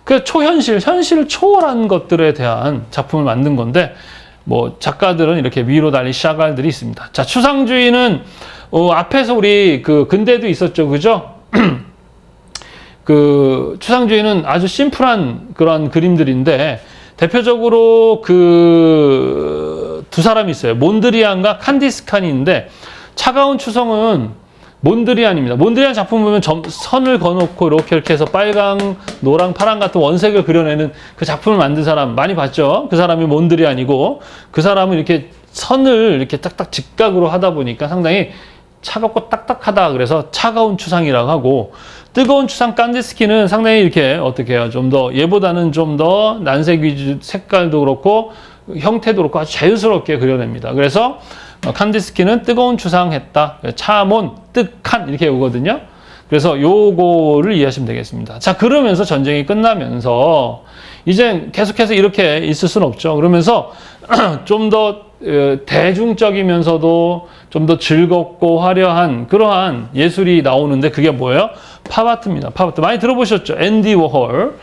그 현실을 초월한 것들에 대한 작품을 만든 건데, 뭐 작가들은 이렇게 미로 달리 샤갈들이 있습니다. 자, 추상주의는 앞에서 우리 그 근대도 있었죠, 그죠? 그 추상주의는 아주 심플한 그런 그림들인데 대표적으로 그 두 사람이 있어요. 몬드리안과 칸디스칸인데 차가운 추성은 몬드리안입니다. 몬드리안 작품 보면 선을 그어놓고 이렇게 해서 빨강, 노랑, 파랑 같은 원색을 그려내는 그 작품을 만든 사람 많이 봤죠? 그 사람이 몬드리안이고 그 사람은 이렇게 선을 이렇게 딱딱 직각으로 하다 보니까 상당히 차갑고 딱딱하다 그래서 차가운 추상이라고 하고 뜨거운 추상 칸디스키는 상당히 이렇게 어떻게 해요? 좀 더 얘보다는 좀 더 난색 위주 색깔도 그렇고 형태도 그렇고 아주 자유스럽게 그려냅니다. 그래서 칸디스키는 뜨거운 추상했다. 차몬, 뜨칸 이렇게 오거든요. 그래서 요거를 이해하시면 되겠습니다. 자, 그러면서 전쟁이 끝나면서 이제 계속해서 이렇게 있을 수는 없죠. 그러면서 좀 더 대중적이면서도 좀 더 즐겁고 화려한 그러한 예술이 나오는데 그게 뭐예요? 팝아트입니다. 팝아트. 많이 들어보셨죠? 앤디 워홀,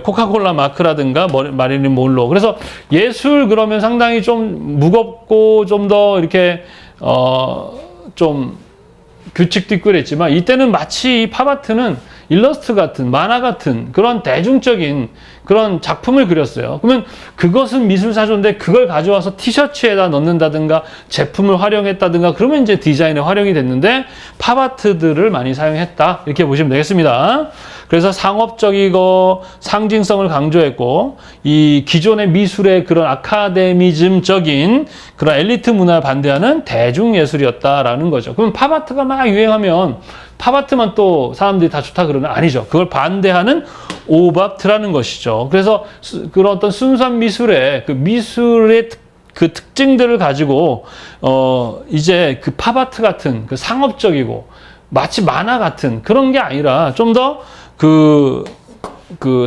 코카콜라 마크라든가 마릴린 몬로. 그래서 예술 그러면 상당히 좀 무겁고 좀 더 이렇게 좀 규칙도 있고 그랬지만 이때는 마치 이 팝아트는 일러스트 같은 만화 같은 그런 대중적인 그런 작품을 그렸어요. 그러면 그것은 미술사조인데 그걸 가져와서 티셔츠에다 넣는다든가 제품을 활용했다든가 그러면 이제 디자인에 활용이 됐는데 팝아트들을 많이 사용했다 이렇게 보시면 되겠습니다. 그래서 상업적이고 상징성을 강조했고 이 기존의 미술의 그런 아카데미즘적인 그런 엘리트 문화를 반대하는 대중예술이었다라는 거죠. 그럼 팝아트가 막 유행하면 팝아트만 또 사람들이 다 좋다 그러는 아니죠. 그걸 반대하는 오밥트라는 것이죠. 그래서 그런 어떤 순수한 미술의 그 미술의 그 특징들을 가지고 이제 그 팝아트 같은 그 상업적이고 마치 만화 같은 그런 게 아니라 좀 더 그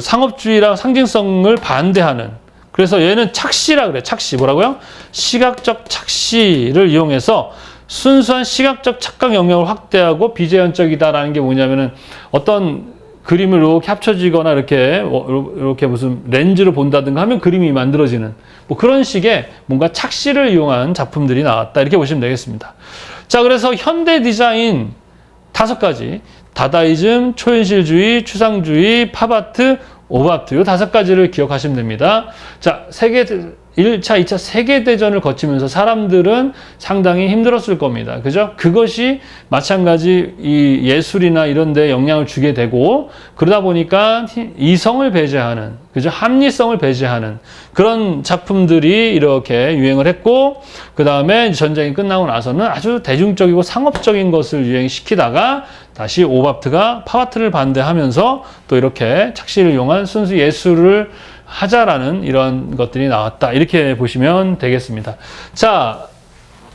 상업주의랑 상징성을 반대하는 그래서 얘는 착시라 그래. 착시 뭐라고요? 시각적 착시를 이용해서 순수한 시각적 착각 영역을 확대하고 비재현적이다라는 게 뭐냐면은 어떤 그림을 이렇게 합쳐지거나 이렇게 무슨 렌즈로 본다든가 하면 그림이 만들어지는 뭐 그런 식의 뭔가 착시를 이용한 작품들이 나왔다 이렇게 보시면 되겠습니다. 자, 그래서 현대 디자인 5가지 다다이즘, 초현실주의, 추상주의, 팝아트, 오밥트 이 5가지를 기억하시면 됩니다. 자, 1차, 2차 세계대전을 거치면서 사람들은 상당히 힘들었을 겁니다. 그죠? 그것이 마찬가지 이 예술이나 이런 데 영향을 주게 되고 그러다 보니까 이성을 배제하는, 그죠? 합리성을 배제하는 그런 작품들이 이렇게 유행을 했고 그 다음에 전쟁이 끝나고 나서는 아주 대중적이고 상업적인 것을 유행시키다가 다시 오밥트가 팝아트를 반대하면서 또 이렇게 착시를 이용한 순수 예술을 하자라는 이런 것들이 나왔다. 이렇게 보시면 되겠습니다. 자,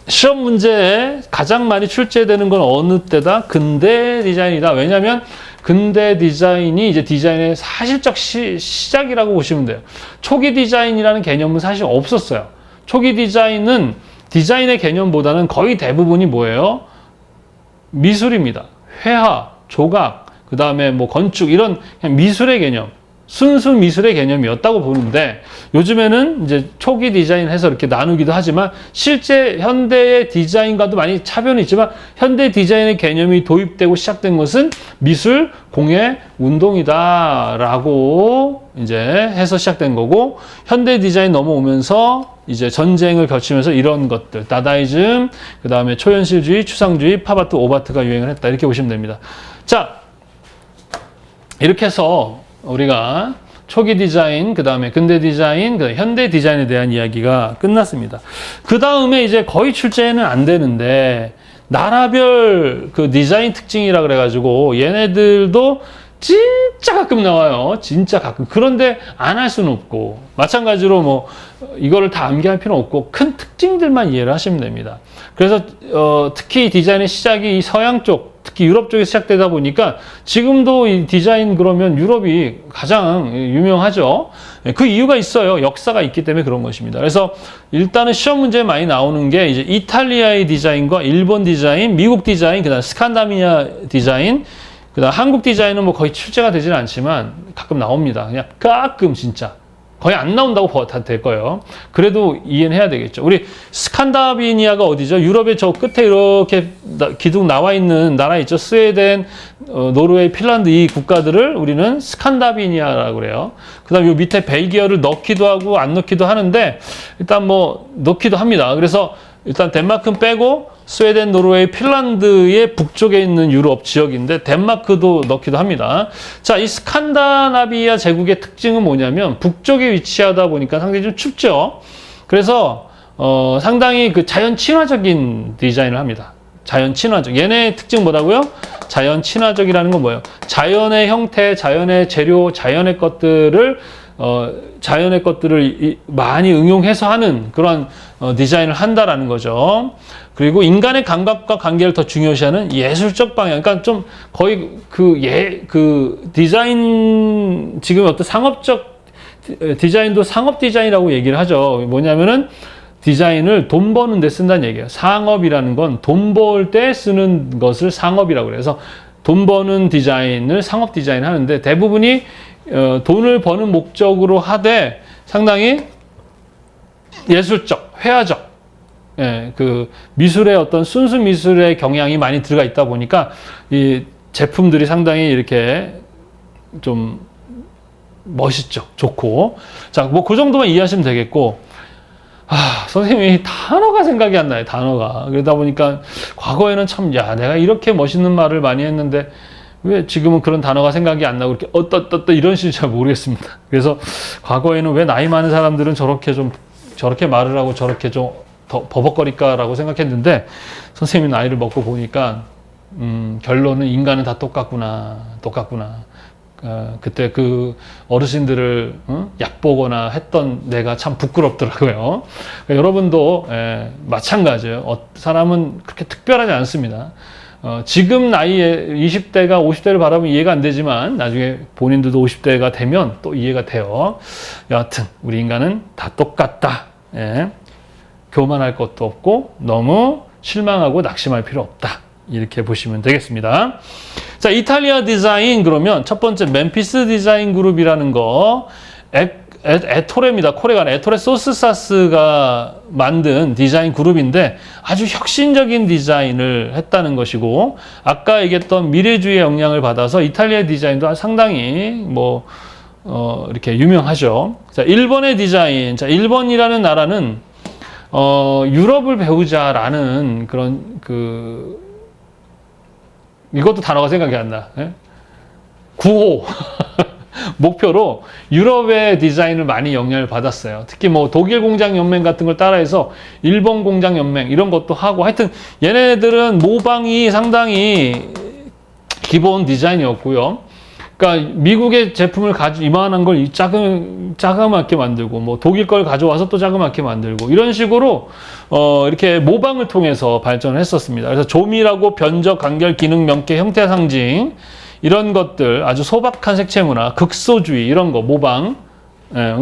시험 문제에 가장 많이 출제되는 건 어느 때다? 근대 디자인이다. 왜냐하면 근대 디자인이 이제 디자인의 사실적 시작이라고 보시면 돼요. 초기 디자인이라는 개념은 사실 없었어요. 초기 디자인은 디자인의 개념보다는 거의 대부분이 뭐예요? 미술입니다. 회화, 조각, 그 다음에 뭐 건축 이런 그냥 미술의 개념. 순수 미술의 개념이었다고 보는데 요즘에는 이제 초기 디자인 해서 이렇게 나누기도 하지만 실제 현대의 디자인과도 많이 차별이 있지만 현대 디자인의 개념이 도입되고 시작된 것은 미술 공예 운동이다라고 이제 해서 시작된 거고 현대 디자인 넘어오면서 이제 전쟁을 거치면서 이런 것들 다다이즘 그 다음에 초현실주의, 추상주의, 팝아트, 오바트가 유행을 했다 이렇게 보시면 됩니다. 자, 이렇게 해서 우리가 초기 디자인, 그 다음에 근대 디자인, 그 현대 디자인에 대한 이야기가 끝났습니다. 그 다음에 이제 거의 출제는 안 되는데 나라별 그 디자인 특징이라 그래가지고 얘네들도 진짜 가끔 나와요. 진짜 가끔. 그런데 안 할 수는 없고 마찬가지로 뭐 이거를 다 암기할 필요는 없고 큰 특징들만 이해를 하시면 됩니다. 그래서 특히 디자인의 시작이 이 서양 쪽 특히 유럽 쪽에서 시작되다 보니까 지금도 이 디자인 그러면 유럽이 가장 유명하죠. 그 이유가 있어요. 역사가 있기 때문에 그런 것입니다. 그래서 일단은 시험 문제에 많이 나오는 게 이제 이탈리아의 디자인과 일본 디자인, 미국 디자인, 그다음 스칸다미아 디자인, 그다음 한국 디자인은 뭐 거의 출제가 되지는 않지만 가끔 나옵니다. 그냥 가끔 진짜. 거의 안 나온다고 다 될 거예요. 그래도 이해는 해야 되겠죠. 우리 스칸다비니아가 어디죠? 유럽의 저 끝에 이렇게 기둥 나와 있는 나라 있죠. 스웨덴, 노르웨이, 핀란드 이 국가들을 우리는 스칸다비니아라고 그래요. 그 다음에 요 밑에 벨기어를 넣기도 하고 안 넣기도 하는데 일단 뭐 넣기도 합니다. 그래서 일단 덴마크는 빼고 스웨덴, 노르웨이, 핀란드의 북쪽에 있는 유럽 지역인데 덴마크도 넣기도 합니다. 자, 이 스칸다나비아 제국의 특징은 뭐냐면 북쪽에 위치하다 보니까 상당히 좀 춥죠. 그래서 상당히 그 자연 친화적인 디자인을 합니다. 자연 친화적. 얘네의 특징 뭐라고요? 자연 친화적이라는 건 뭐예요? 자연의 형태, 자연의 재료, 자연의 것들을 많이 응용해서 하는 그런 디자인을 한다라는 거죠. 그리고 인간의 감각과 관계를 더 중요시하는 예술적 방향. 그러니까 좀 거의 그 디자인, 지금 어떤 상업적 디자인도 상업 디자인이라고 얘기를 하죠. 뭐냐면은 디자인을 돈 버는 데 쓴다는 얘기예요. 상업이라는 건 돈 벌 때 쓰는 것을 상업이라고 그래요. 그래서 돈 버는 디자인을 상업 디자인 하는데 대부분이 돈을 버는 목적으로 하되 상당히 예술적, 회화적, 그 미술의 어떤 순수 미술의 경향이 많이 들어가 있다 보니까 이 제품들이 상당히 이렇게 좀 멋있죠, 좋고. 자, 뭐 그 정도만 이해하시면 되겠고. 선생님이 단어가 생각이 안 나요, 단어가. 그러다 보니까 과거에는 참, 내가 이렇게 멋있는 말을 많이 했는데 왜 지금은 그런 단어가 생각이 안 나고 이렇게 이런 식이 잘 모르겠습니다. 그래서 과거에는 왜 나이 많은 사람들은 저렇게 말을 하고 저렇게 좀 더 버벅거릴까라고 생각했는데 선생님이 나이를 먹고 보니까 결론은 인간은 다 똑같구나. 그때 그 어르신들을 얕보거나 했던 내가 참 부끄럽더라고요. 그러니까 여러분도 마찬가지예요. 사람은 그렇게 특별하지 않습니다. 지금 나이에 20대가 50대를 바라보면 이해가 안 되지만 나중에 본인들도 50대가 되면 또 이해가 돼요. 여하튼 우리 인간은 다 똑같다. 교만할 것도 없고 너무 실망하고 낙심할 필요 없다. 이렇게 보시면 되겠습니다. 자, 이탈리아 디자인 그러면 첫 번째 멤피스 디자인 그룹이라는 거 에토레입니다. 코레가 아니라 에토레 소스사스가 만든 디자인 그룹인데 아주 혁신적인 디자인을 했다는 것이고 아까 얘기했던 미래주의의 영향을 받아서 이탈리아 디자인도 상당히 이렇게 유명하죠. 자, 일본의 디자인. 자, 일본이라는 나라는 유럽을 배우자라는 그런 이것도 단어가 생각이 안 나. 구호. 목표로 유럽의 디자인을 많이 영향을 받았어요. 특히 뭐 독일 공장 연맹 같은 걸 따라해서 일본 공장 연맹 이런 것도 하고 하여튼 얘네들은 모방이 상당히 기본 디자인이었고요. 그러니까 미국의 제품을 이만한 걸 자그맣게 만들고 뭐 독일 걸 가져와서 또 자그맣게 만들고 이런 식으로 이렇게 모방을 통해서 발전을 했었습니다. 그래서 조밀하고 변적, 간결, 기능, 명쾌, 형태 상징 이런 것들 아주 소박한 색채 문화, 극소주의 이런 거 모방을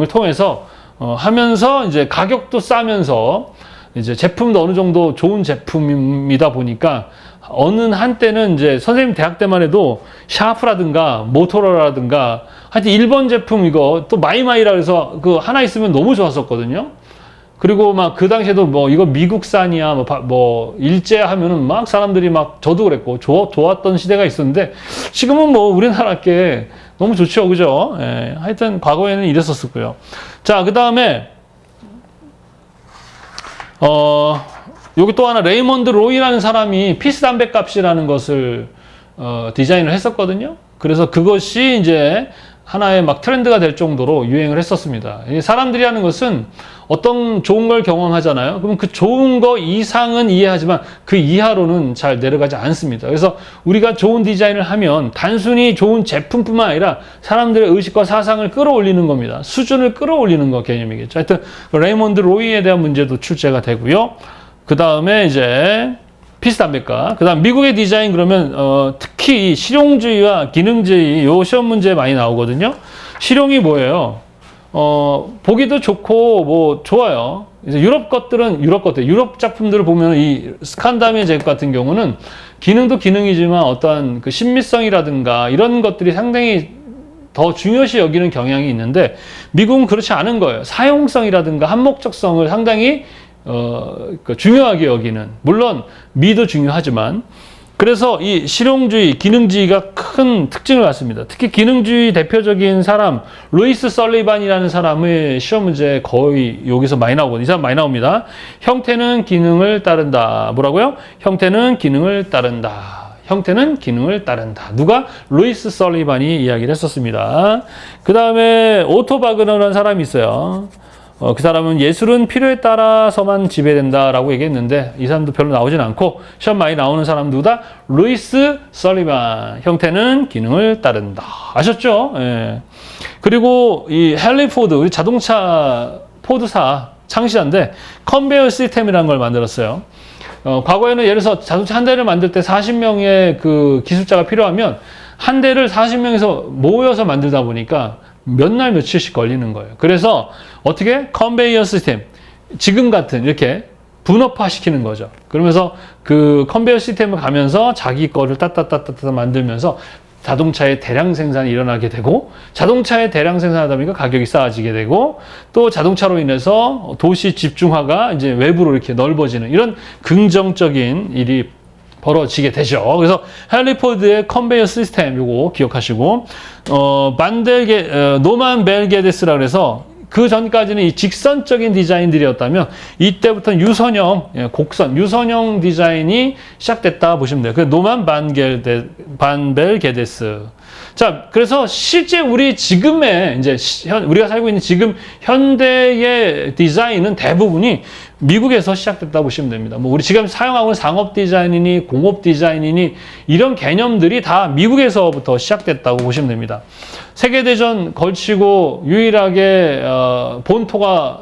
통해서 하면서 이제 가격도 싸면서 이제 제품도 어느 정도 좋은 제품이다 보니까 어느 한때는 이제 선생님 대학 때만 해도 샤프라든가 모토로라라든가 하여튼 일본 제품 이거 또 마이마이라 해서 그 하나 있으면 너무 좋았었거든요. 그리고 막 그 당시에도 뭐 이거 미국산이야 뭐 일제야 하면은 막 사람들이 막 저도 그랬고 좋았던 시대가 있었는데 지금은 뭐 우리나라께 너무 좋죠, 그죠? 하여튼 과거에는 이랬었고요. 자, 그 다음에 여기 또 하나 레이먼드 로이라는 사람이 피스 담배 값이라는 것을 디자인을 했었거든요. 그래서 그것이 이제 하나의 막 트렌드가 될 정도로 유행을 했었습니다. 사람들이 하는 것은 어떤 좋은 걸 경험하잖아요. 그럼 그 좋은 거 이상은 이해하지만 그 이하로는 잘 내려가지 않습니다. 그래서 우리가 좋은 디자인을 하면 단순히 좋은 제품뿐만 아니라 사람들의 의식과 사상을 끌어올리는 겁니다. 수준을 끌어올리는 거 개념이겠죠. 하여튼 레이먼드 로이에 대한 문제도 출제가 되고요. 그 다음에 이제 피스 담배가. 그 다음 미국의 디자인 그러면 특히 실용주의와 기능주의 요 시험 문제 많이 나오거든요. 실용이 뭐예요? 보기도 좋고 뭐 좋아요. 이제 유럽 작품들을 보면 이 스칸다미아 제국 같은 경우는 기능도 기능이지만 어떠한 그 신미성이라든가 이런 것들이 상당히 더 중요시 여기는 경향이 있는데 미국은 그렇지 않은 거예요. 사용성이라든가 한목적성을 상당히 중요하게 여기는, 물론 미도 중요하지만, 그래서 이 실용주의, 기능주의가 큰 특징을 갖습니다. 특히 기능주의 대표적인 사람, 루이스 설리반이라는 사람의 시험 문제 거의 여기서 많이 나오거든요. 이 사람 많이 나옵니다. 형태는 기능을 따른다. 뭐라고요? 형태는 기능을 따른다. 형태는 기능을 따른다. 누가? 루이스 설리반이 이야기를 했었습니다. 그 다음에 오토 바그너라는 사람이 있어요. 그 사람은 예술은 필요에 따라서만 지배된다라고 얘기했는데 이 사람도 별로 나오진 않고 시험 많이 나오는 사람 누구다? 루이스 설리반. 형태는 기능을 따른다. 아셨죠? 예. 그리고 이 헨리 포드, 우리 자동차 포드사 창시자인데 컨베이어 시스템이라는 걸 만들었어요. 과거에는 예를 들어서 자동차 한 대를 만들 때 40명의 그 기술자가 필요하면 한 대를 40명에서 모여서 만들다 보니까 몇 날 며칠씩 걸리는 거예요. 그래서 어떻게? 컨베이어 시스템. 지금 같은 이렇게 분업화 시키는 거죠. 그러면서 그 컨베이어 시스템을 가면서 자기 거를 따따따따따 만들면서 자동차의 대량 생산이 일어나게 되고, 자동차의 대량 생산하다 보니까 가격이 싸지게 되고, 또 자동차로 인해서 도시 집중화가 이제 외부로 이렇게 넓어지는 이런 긍정적인 일이 벌어지게 되죠. 그래서 헨리 포드의 컨베이어 시스템 요거 기억하시고, 노만 벨게데스라 그래서 그 전까지는 이 직선적인 디자인들이었다면 이때부터는 곡선, 유선형 디자인이 시작됐다 보시면 돼요. 그 노만 반벨게데스. 자, 그래서 실제 우리 지금의 우리가 살고 있는 지금 현대의 디자인은 대부분이 미국에서 시작됐다 보시면 됩니다. 뭐 우리 지금 사용하고 있는 상업 디자인이니 공업 디자인이니 이런 개념들이 다 미국에서부터 시작됐다고 보시면 됩니다. 세계대전 걸치고 유일하게 본토가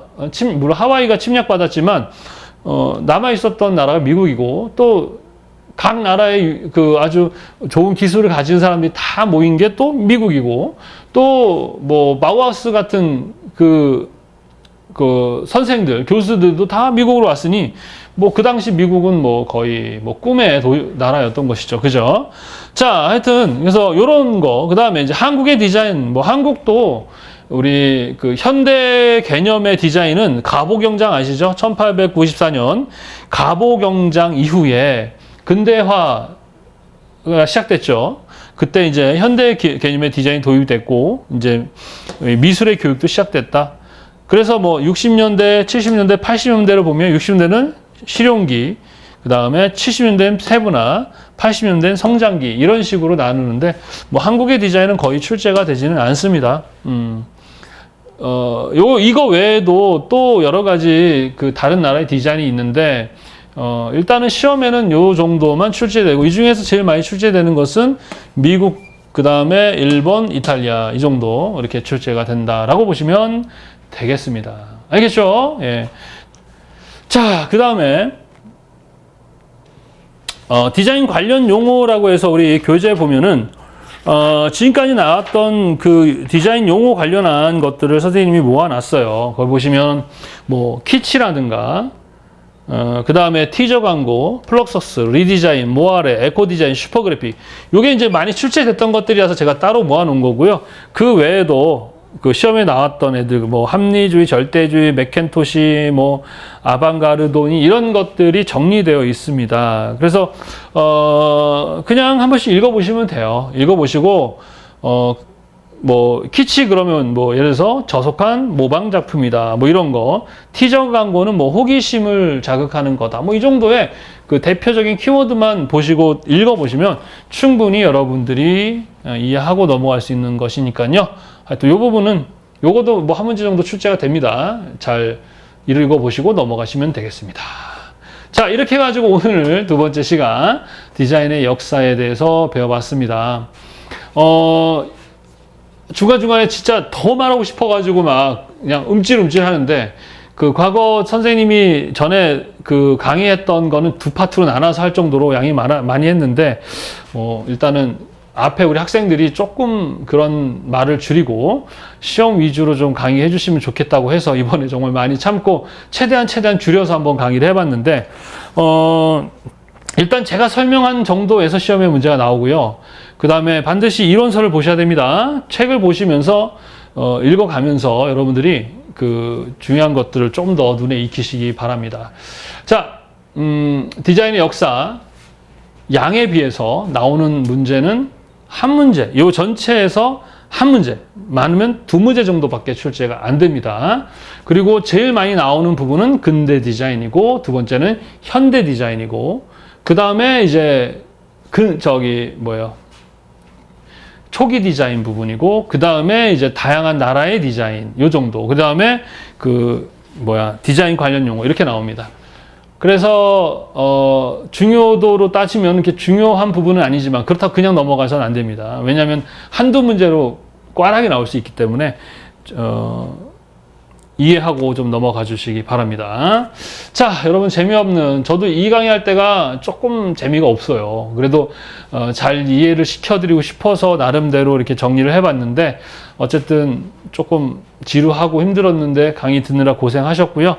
물론 하와이가 침략받았지만 남아 있었던 나라가 미국이고, 또 각 나라의 그 아주 좋은 기술을 가진 사람들이 다 모인 게 또 미국이고, 또 뭐 바우하우스 같은 그 선생들, 교수들도 다 미국으로 왔으니 뭐 그 당시 미국은 뭐 거의 뭐 꿈의 나라였던 것이죠. 그죠? 자, 하여튼 그래서 요런 거, 그다음에 이제 한국의 디자인, 뭐 한국도 우리 그 현대 개념의 디자인은 가보경장 아시죠? 1894년 가보경장 이후에 근대화가 시작됐죠. 그때 이제 현대 개념의 디자인이 도입됐고, 이제 미술의 교육도 시작됐다. 그래서 뭐 60년대, 70년대, 80년대를 보면 60년대는 실용기, 그 다음에 70년대는 세분화, 80년대는 성장기, 이런 식으로 나누는데 뭐 한국의 디자인은 거의 출제가 되지는 않습니다. 이거 외에도 또 여러 가지 그 다른 나라의 디자인이 있는데, 일단은 시험에는 요 정도만 출제되고, 이 중에서 제일 많이 출제되는 것은 미국, 그 다음에 일본, 이탈리아, 이 정도 이렇게 출제가 된다라고 보시면 되겠습니다. 알겠죠? 예. 자, 그 다음에 디자인 관련 용어라고 해서 우리 교재에 보면은 지금까지 나왔던 그 디자인 용어 관련한 것들을 선생님이 모아놨어요. 거기 보시면 뭐 키치라든가 그 다음에 티저 광고, 플럭서스, 리디자인, 모아레, 에코디자인, 슈퍼그래픽. 요게 이제 많이 출제됐던 것들이라서 제가 따로 모아놓은 거고요. 그 외에도 그 시험에 나왔던 애들, 뭐 합리주의, 절대주의, 맥켄토시, 뭐 아방가르도니, 이런 것들이 정리되어 있습니다. 그래서 그냥 한 번씩 읽어보시면 돼요. 읽어보시고 뭐 키치 그러면 뭐 예를 들어서 저속한 모방 작품이다, 뭐 이런 거. 티저 광고는 뭐 호기심을 자극하는 거다, 뭐 이 정도의 그 대표적인 키워드만 보시고 읽어보시면 충분히 여러분들이 이해하고 넘어갈 수 있는 것이니까요. 하여튼 요 부분은 요것도 뭐 한 문제 정도 출제가 됩니다. 잘 읽어보시고 넘어가시면 되겠습니다. 자, 이렇게 해가지고 오늘 두 번째 시간 디자인의 역사에 대해서 배워봤습니다. 중간중간에 진짜 더 말하고 싶어가지고 막 그냥 움찔움찔 하는데, 그 과거 선생님이 전에 그 강의했던 거는 두 파트로 나눠서 할 정도로 양이 많이 했는데, 일단은 앞에 우리 학생들이 조금 그런 말을 줄이고 시험 위주로 좀 강의해 주시면 좋겠다고 해서 이번에 정말 많이 참고 최대한 줄여서 한번 강의를 해봤는데, 일단 제가 설명한 정도에서 시험에 문제가 나오고요. 그 다음에 반드시 이론서를 보셔야 됩니다. 책을 보시면서 읽어가면서 여러분들이 그 중요한 것들을 좀 더 눈에 익히시기 바랍니다. 자, 디자인의 역사, 양에 비해서 나오는 문제는 한 문제, 이 전체에서 한 문제, 많으면 두 문제 정도밖에 출제가 안 됩니다. 그리고 제일 많이 나오는 부분은 근대 디자인이고, 두 번째는 현대 디자인이고, 그 다음에 이제 초기 디자인 부분이고, 그 다음에 이제 다양한 나라의 디자인, 요 정도. 그 다음에 디자인 관련 용어 이렇게 나옵니다. 그래서 중요도로 따지면 이렇게 중요한 부분은 아니지만 그렇다고 그냥 넘어가서는 안 됩니다. 왜냐하면 한두 문제로 꽈락이 나올 수 있기 때문에 이해하고 좀 넘어가 주시기 바랍니다. 자, 여러분, 저도 이 강의할 때가 조금 재미가 없어요. 그래도 잘 이해를 시켜드리고 싶어서 나름대로 이렇게 정리를 해봤는데, 어쨌든 조금 지루하고 힘들었는데 강의 듣느라 고생하셨고요.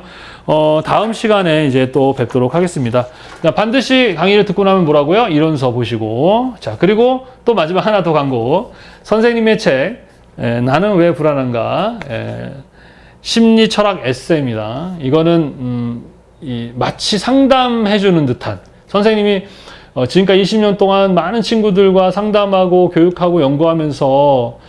다음 시간에 이제 또 뵙도록 하겠습니다. 자, 반드시 강의를 듣고 나면 뭐라고요? 이론서 보시고. 자, 그리고 또 마지막 하나 더 광고. 선생님의 책, 나는 왜 불안한가? 심리 철학 에세이입니다. 이거는 마치 상담해주는 듯한, 선생님이 지금까지 20년 동안 많은 친구들과 상담하고 교육하고 연구하면서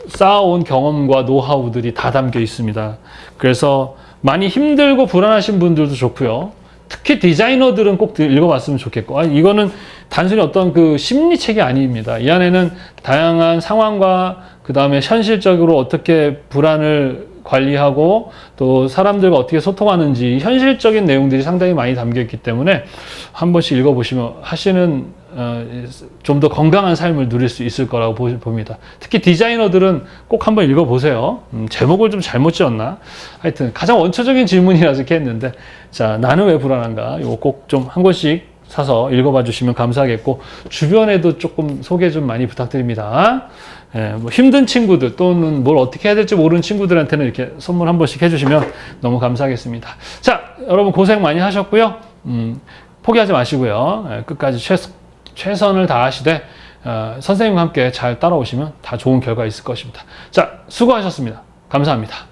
쌓아온 경험과 노하우들이 다 담겨 있습니다. 그래서 많이 힘들고 불안하신 분들도 좋고요. 특히 디자이너들은 꼭 읽어봤으면 좋겠고, 이거는 단순히 어떤 그 심리책이 아닙니다. 이 안에는 다양한 상황과 그 다음에 현실적으로 어떻게 불안을 관리하고 또 사람들과 어떻게 소통하는지 현실적인 내용들이 상당히 많이 담겨 있기 때문에 한 번씩 읽어보시면 좀 더 건강한 삶을 누릴 수 있을 거라고 봅니다. 특히 디자이너들은 꼭 한번 읽어보세요. 제목을 좀 잘못 지었나? 하여튼 가장 원초적인 질문이라서 이렇게 했는데, 자, 나는 왜 불안한가? 이거 꼭 좀 한 권씩 사서 읽어봐 주시면 감사하겠고, 주변에도 조금 소개 좀 많이 부탁드립니다. 힘든 친구들 또는 뭘 어떻게 해야 될지 모르는 친구들한테는 이렇게 선물 한 번씩 해주시면 너무 감사하겠습니다. 자, 여러분 고생 많이 하셨고요. 포기하지 마시고요. 끝까지 최선을 다하시되 선생님과 함께 잘 따라오시면 다 좋은 결과 있을 것입니다. 자, 수고하셨습니다. 감사합니다.